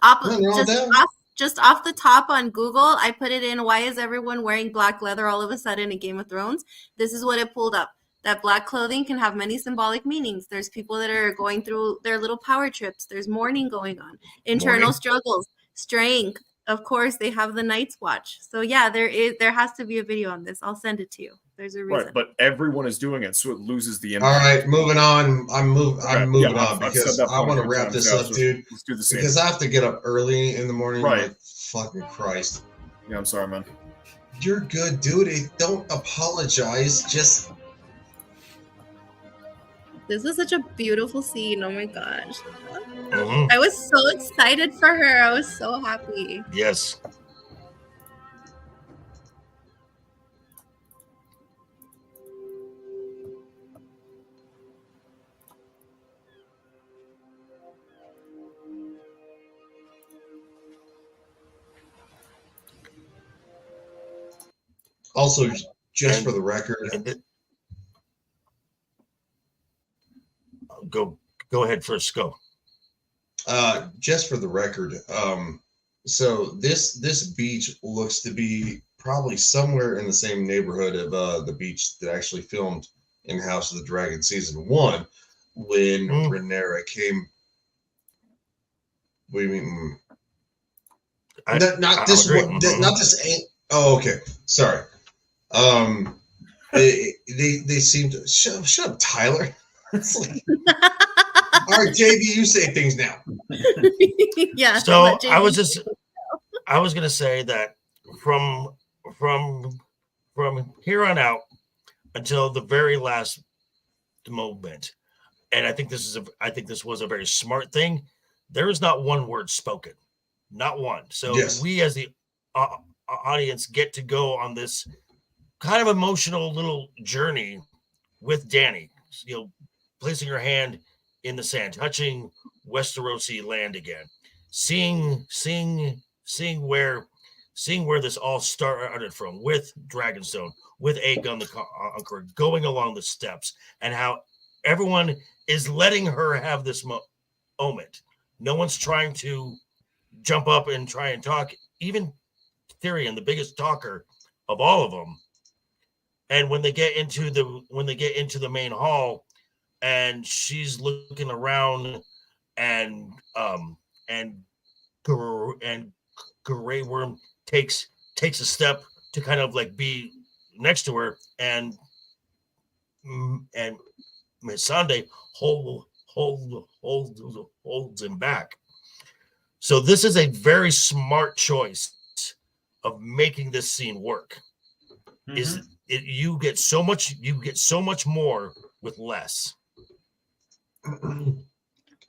E: just off the top on Google, I put it in. Why is everyone wearing black leather all of a sudden in Game of Thrones? This is what it pulled up. That black clothing can have many symbolic meanings. There's people that are going through their little power trips. There's mourning going on, internal struggles, strength. Of course, they have the Night's Watch. So yeah, there has to be a video on this. I'll send it to you. There's a reason.
B: Right, but everyone is doing it, so it loses the
A: All
B: impact.
A: right, moving on. I'm moving on
B: I've
A: because
B: said that
A: I want to
B: plenty of
A: wrap this
B: times,
A: up,
B: so
A: dude.
B: Let's do the same.
A: Because I have to get up early in the morning.
B: Right.
A: Like, fucking Christ.
B: Yeah, I'm sorry, man.
A: You're good, dude. Don't apologize. Just.
E: This was such a beautiful scene. Oh my gosh.
D: Mhm.
E: I was so excited for her. I was so happy.
D: Yes.
A: Also, just for the record,
D: go ahead first. Go.
A: Just for the record, so this beach looks to be probably somewhere in the same neighborhood of the beach that actually filmed in House of the Dragon season 1 when Rhaenyra came. What do you mean? Not this one. Not this. Oh, okay. Sorry. They seem to shut up, Tyler. It's like, all right, JV, you say things now.
E: Yeah.
D: So I was gonna say that from here on out until the very last moment, and I think this was a very smart thing. There is not one word spoken, not one. So we as the audience get to go on this kind of emotional little journey with Dany. You know, placing her hand in the sand, touching Westerosi land again, seeing where this all started from, with Dragonstone, with Aegon the Conqueror, going along the steps, and how everyone is letting her have this moment. No one's trying to jump up and try and talk. Even Tyrion, the biggest talker of all of them, and when they get into the main hall, and she's looking around, and Grey Worm takes a step to kind of like be next to her, and Missandei holds him back. So this is a very smart choice of making this scene work. Is it you get so much more with less.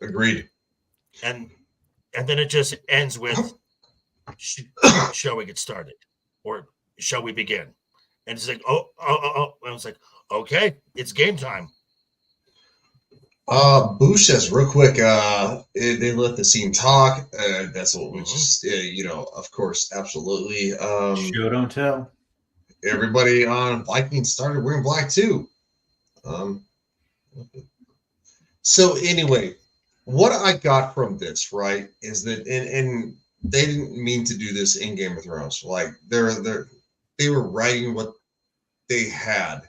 A: Agreed.
D: And then it just ends with shall we get started? Or shall we begin? And it's like, oh. And it's like, okay, it's game time.
A: Boo says real quick, they let the scene talk. That's what we just, of course, absolutely.
C: Show don't tell.
A: Everybody on Vikings started wearing black too. So anyway, what I got from this, right, is that, and they didn't mean to do this in Game of Thrones. Like they were writing what they had,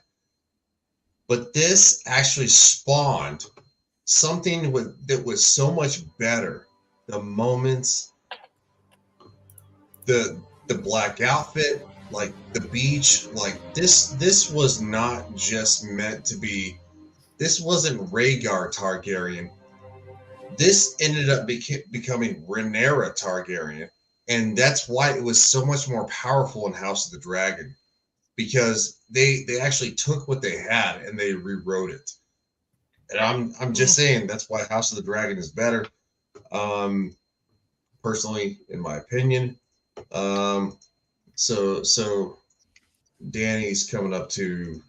A: but this actually spawned something that was so much better. The moments, the black outfit, like the beach, like this was not just meant to be. This wasn't Rhaegar Targaryen. This ended up becoming Rhaenyra Targaryen, and that's why it was so much more powerful in House of the Dragon, because they actually took what they had and they rewrote it. And I'm just saying that's why House of the Dragon is better, personally, in my opinion. So Danny's coming up to.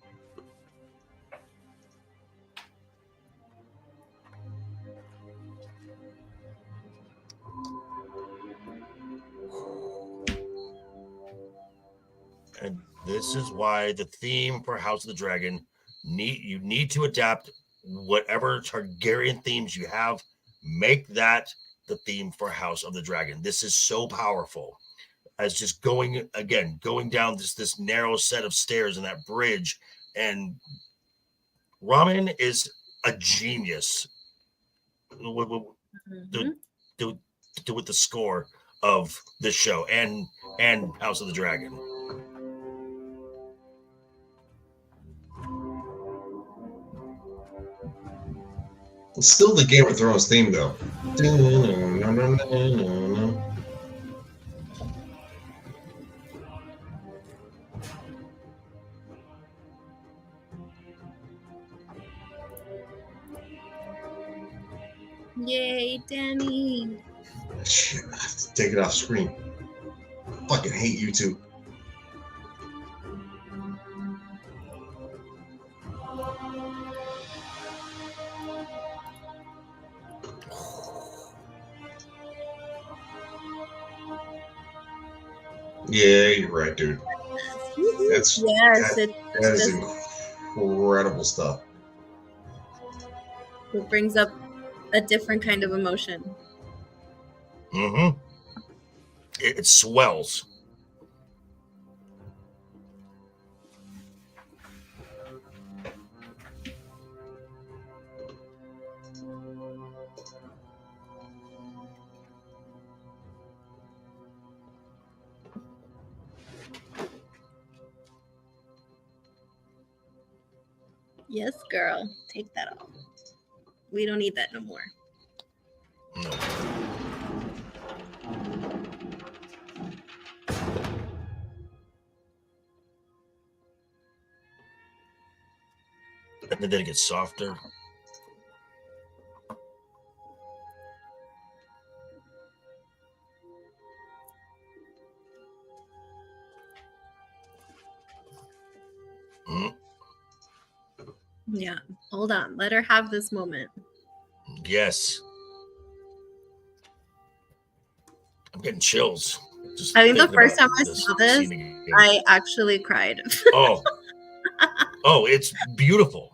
D: And this is why the theme for House of the Dragon you need to adapt whatever Targaryen themes you have. Make that the theme for House of the Dragon. This is so powerful as just going down this narrow set of stairs and that bridge. And Ramen is a genius with the score of this show and House of the Dragon.
A: It's still the Game of Thrones theme, though.
E: Yay, Danny.
A: Shit, I have to take it off screen. I fucking hate YouTube. Yeah, you're right, dude. That is incredible stuff.
E: It brings up a different kind of emotion.
D: It swells.
E: Yes, girl. Take that off. We don't need that no more.
D: No. And then it gets softer.
E: Yeah. Hold on. Let her have this moment.
D: Yes. I'm getting chills.
E: I think the first time I saw this, I actually cried.
D: Oh, it's beautiful.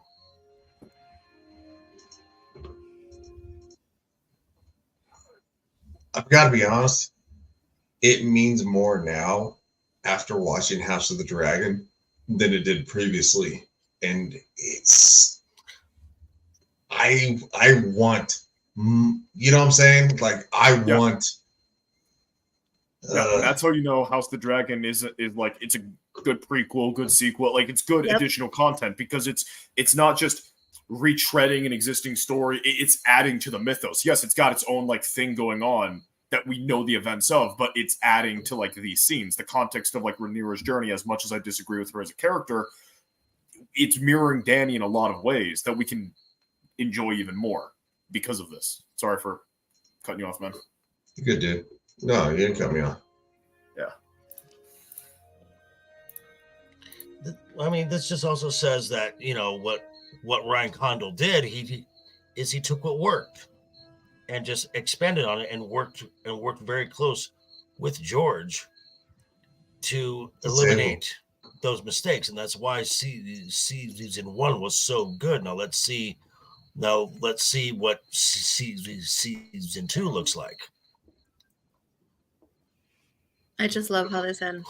A: I've got to be honest. It means more now after watching House of the Dragon than it did previously. And it's, I want, you know what I'm saying? Like, I want.
B: That's how you know House of the Dragon is like, it's a good prequel, good sequel. Like, it's good additional content, because it's not just retreading an existing story. It's adding to the mythos. Yes, it's got its own like thing going on, that we know the events of, but it's adding to like these scenes. The context of like Rhaenyra's journey, as much as I disagree with her as a character, it's mirroring Dany in a lot of ways that we can enjoy even more because of this. Sorry for cutting you off, man.
A: Good, dude. No, you didn't cut me off.
B: Yeah.
D: I mean, this just also says that, what Ryan Condal did, he took what worked and just expanded on it and worked very close with George to eliminate those mistakes. And that's why season 1 was so good. Now let's see what season 2 looks like.
E: I just love how this ends.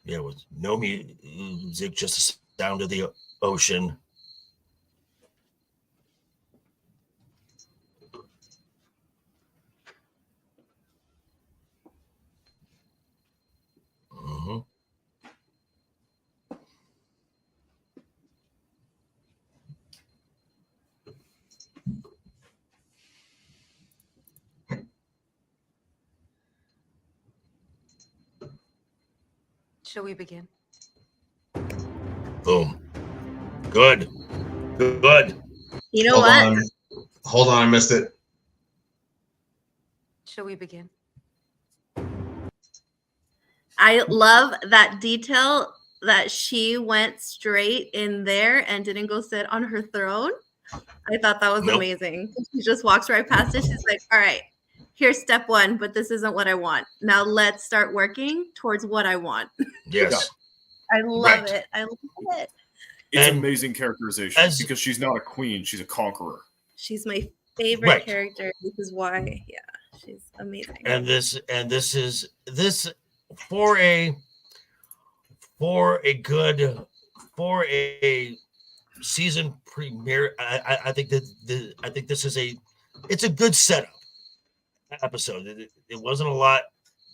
D: Yeah, with no music, just the sound of the ocean. Mm-hmm.
H: Shall we begin?
D: Boom. Good.
E: You know what?
A: Hold on, I missed it.
H: Shall we begin?
E: I love that detail that she went straight in there and didn't go sit on her throne. I thought that was amazing. She just walks right past it. She's like, all right, here's step 1, but this isn't what I want. Now let's start working towards what I want.
D: Yes.
E: I love it. I love it.
B: It's amazing characterization because she's not a queen, she's a conqueror.
E: She's my favorite character. This is why, she's amazing.
D: And this is for a season premiere. I think this is it's a good setup episode. It wasn't a lot.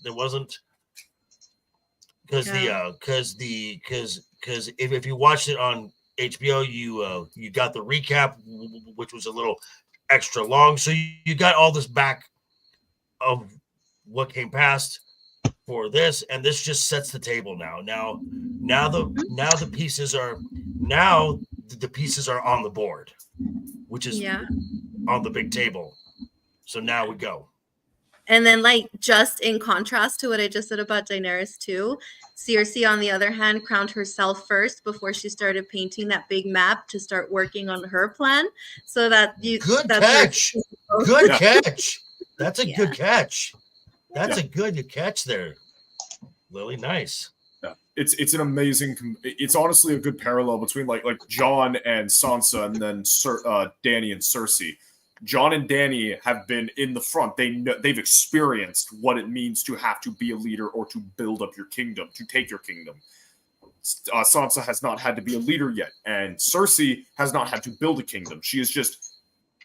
D: There wasn't because if you watched it on HBO, you got the recap, which was a little extra long. So you got all this back of what came past for this, and this just sets the table now. Now the pieces are on the board, which is on the big table. So now we go.
E: And then, like, just in contrast to what I just said about Daenerys too, Cersei, on the other hand, crowned herself first before she started painting that big map to start working on her plan. So that
D: good catch. That's a good catch. That's a good catch there, Lily. Nice.
B: Yeah, it's an amazing. It's honestly a good parallel between like Jon and Sansa, and then Dany and Cersei. Jon and Dany have been in the front. They've experienced what it means to have to be a leader or to build up your kingdom, to take your kingdom. Sansa has not had to be a leader yet, and Cersei has not had to build a kingdom. She has just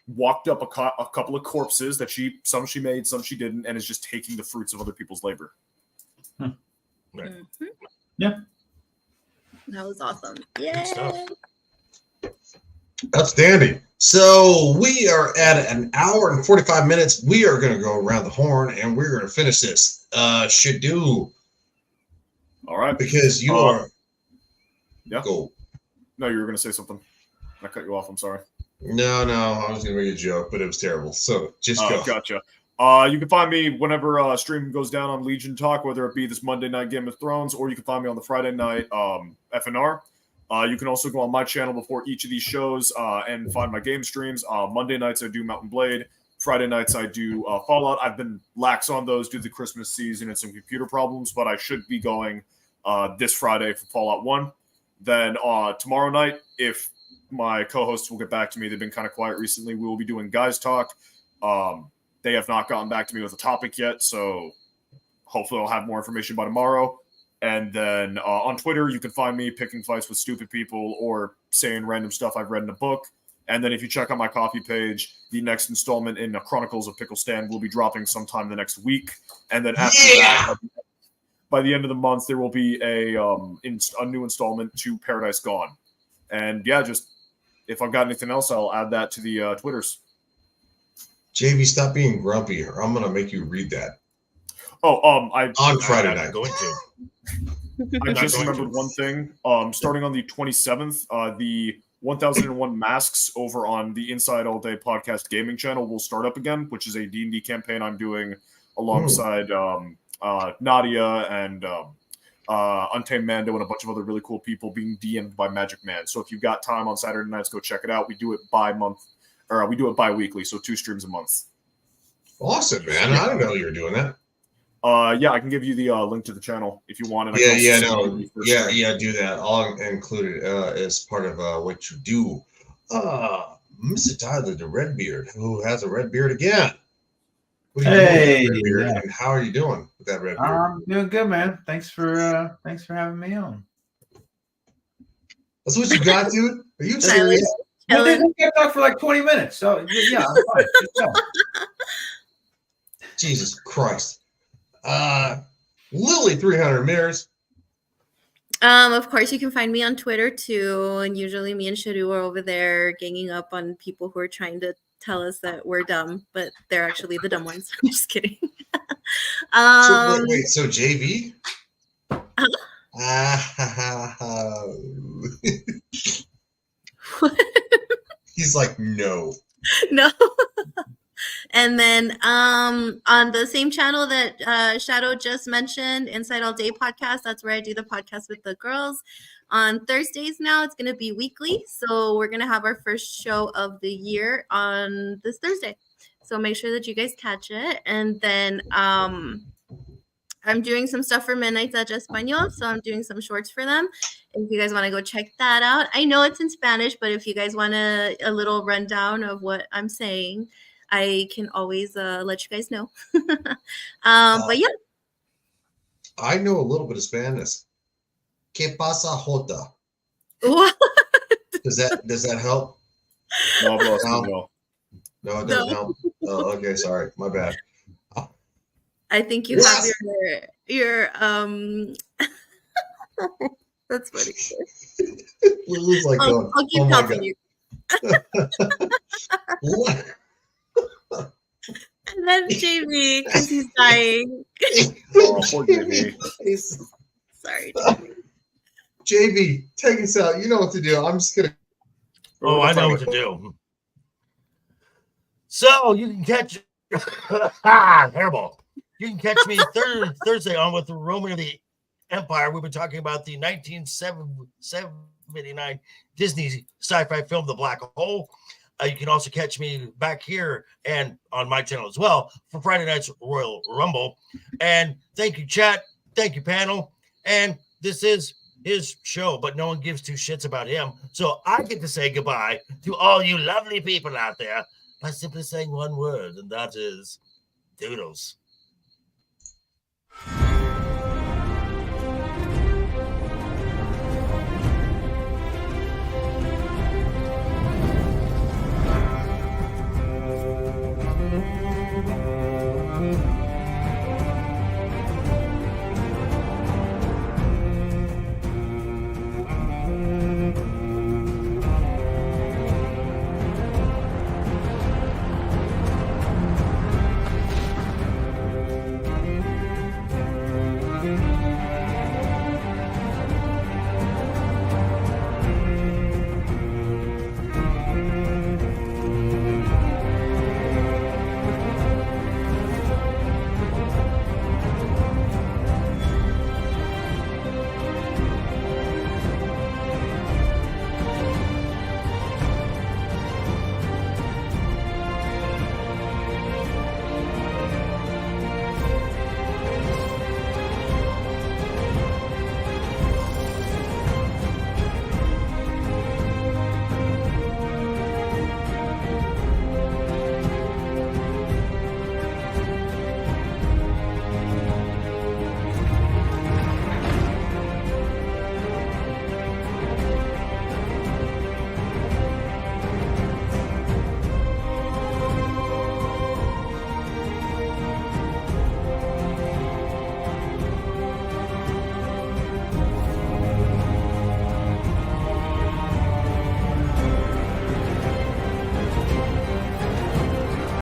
B: walked up a couple of corpses that some she made, some she didn't, and is just taking the fruits of other people's labor.
D: Right.
E: Mm-hmm.
C: Yeah.
E: That was awesome. Yeah.
A: Outstanding. So we are at an hour and 45 minutes. We are going to go around the horn and we're going to finish this. Shadu.
B: All right.
A: Because you are.
B: Yeah.
A: Go.
B: No, you were going to say something. I cut you off. I'm sorry.
A: No. I was going to make a joke, but it was terrible. So just go.
B: Gotcha. You can find me whenever stream goes down on Legion Talk, whether it be this Monday night Game of Thrones, or you can find me on the Friday night FNR. You can also go on my channel before each of these shows and find my game streams. Monday nights I do Mountain Blade. Friday nights I do Fallout. I've been lax on those due to the Christmas season and some computer problems, but I should be going this Friday for Fallout 1. Then tomorrow night, if my co-hosts will get back to me, they've been kind of quiet recently, we will be doing Guys Talk. They have not gotten back to me with a topic yet, so hopefully I'll have more information by tomorrow. And then on Twitter, you can find me picking fights with stupid people or saying random stuff I've read in a book. And then if you check out my coffee page, the next installment in Chronicles of Pickle Stand will be dropping sometime the next week. And then after that, by the end of the month, there will be a new installment to Paradise Gone. And yeah, just if I've got anything else, I'll add that to the Twitters.
A: JV, stop being grumpy, or I'm gonna make you read that.
B: Oh,
A: on Friday
D: I'm
A: night.
D: going to.
B: I just remembered one thing. Starting on the 27th, the 1001 Masks over on the Inside All Day podcast gaming channel will start up again, which is a D&D campaign I'm doing alongside Nadia and Untamed Mando and a bunch of other really cool people being DM'd by Magic Man. So if you've got time on Saturday nights, go check it out. We do it we do it bi-weekly, so 2 streams a month.
A: Awesome, man. I didn't know you were doing that.
B: Yeah, I can give you the link to the channel if you want.
A: Do that. I'll include it as part of what you do. Mr. Tyler, the Redbeard, who has a red beard again. What are you doing with that red beard, and how are you doing with that red beard?
I: I'm doing good, man. Thanks for having me on.
A: That's what you got, dude? Are you serious?
I: Well, we can't talk for like 20 minutes, so yeah, I'm fine.
A: Jesus Christ. Lily 300 Mirrors.
E: Of course, you can find me on Twitter too, and usually me and Sharu are over there ganging up on people who are trying to tell us that we're dumb, but they're actually the dumb ones. I'm just kidding.
A: So JV? He's like, no.
E: No. And then on the same channel that Shadow just mentioned, Inside All Day podcast, that's where I do the podcast with the girls. On Thursdays now, it's going to be weekly. So we're going to have our first show of the year on this Thursday. So make sure that you guys catch it. And then I'm doing some stuff for Midnights at Español. So I'm doing some shorts for them. If you guys want to go check that out. I know it's in Spanish, but if you guys want a little rundown of what I'm saying, I can always let you guys know. But yeah.
A: I know a little bit of Spanish. ¿Qué pasa, Jota?
E: What?
A: Does that help?
B: No,
A: it doesn't help. Oh, okay, sorry. My bad.
E: I think you have your that's funny.
A: Lily's like
E: I'll keep helping you. And then JV, because he's dying.
B: Oh, poor JV.
E: Sorry,
A: JV, take us out. You know what to do. I'm just gonna.
D: Oh, I know what to do. So you can catch hairball. You can catch me Thursday on with the Roman of the Empire. We've been talking about the 1979 Disney sci-fi film, The Black Hole. You can also catch me back here and on my channel as well for Friday night's Royal Rumble. And thank you, chat. Thank you, panel. And this is his show, but no one gives two shits about him. So I get to say goodbye to all you lovely people out there by simply saying one word, and that is doodles.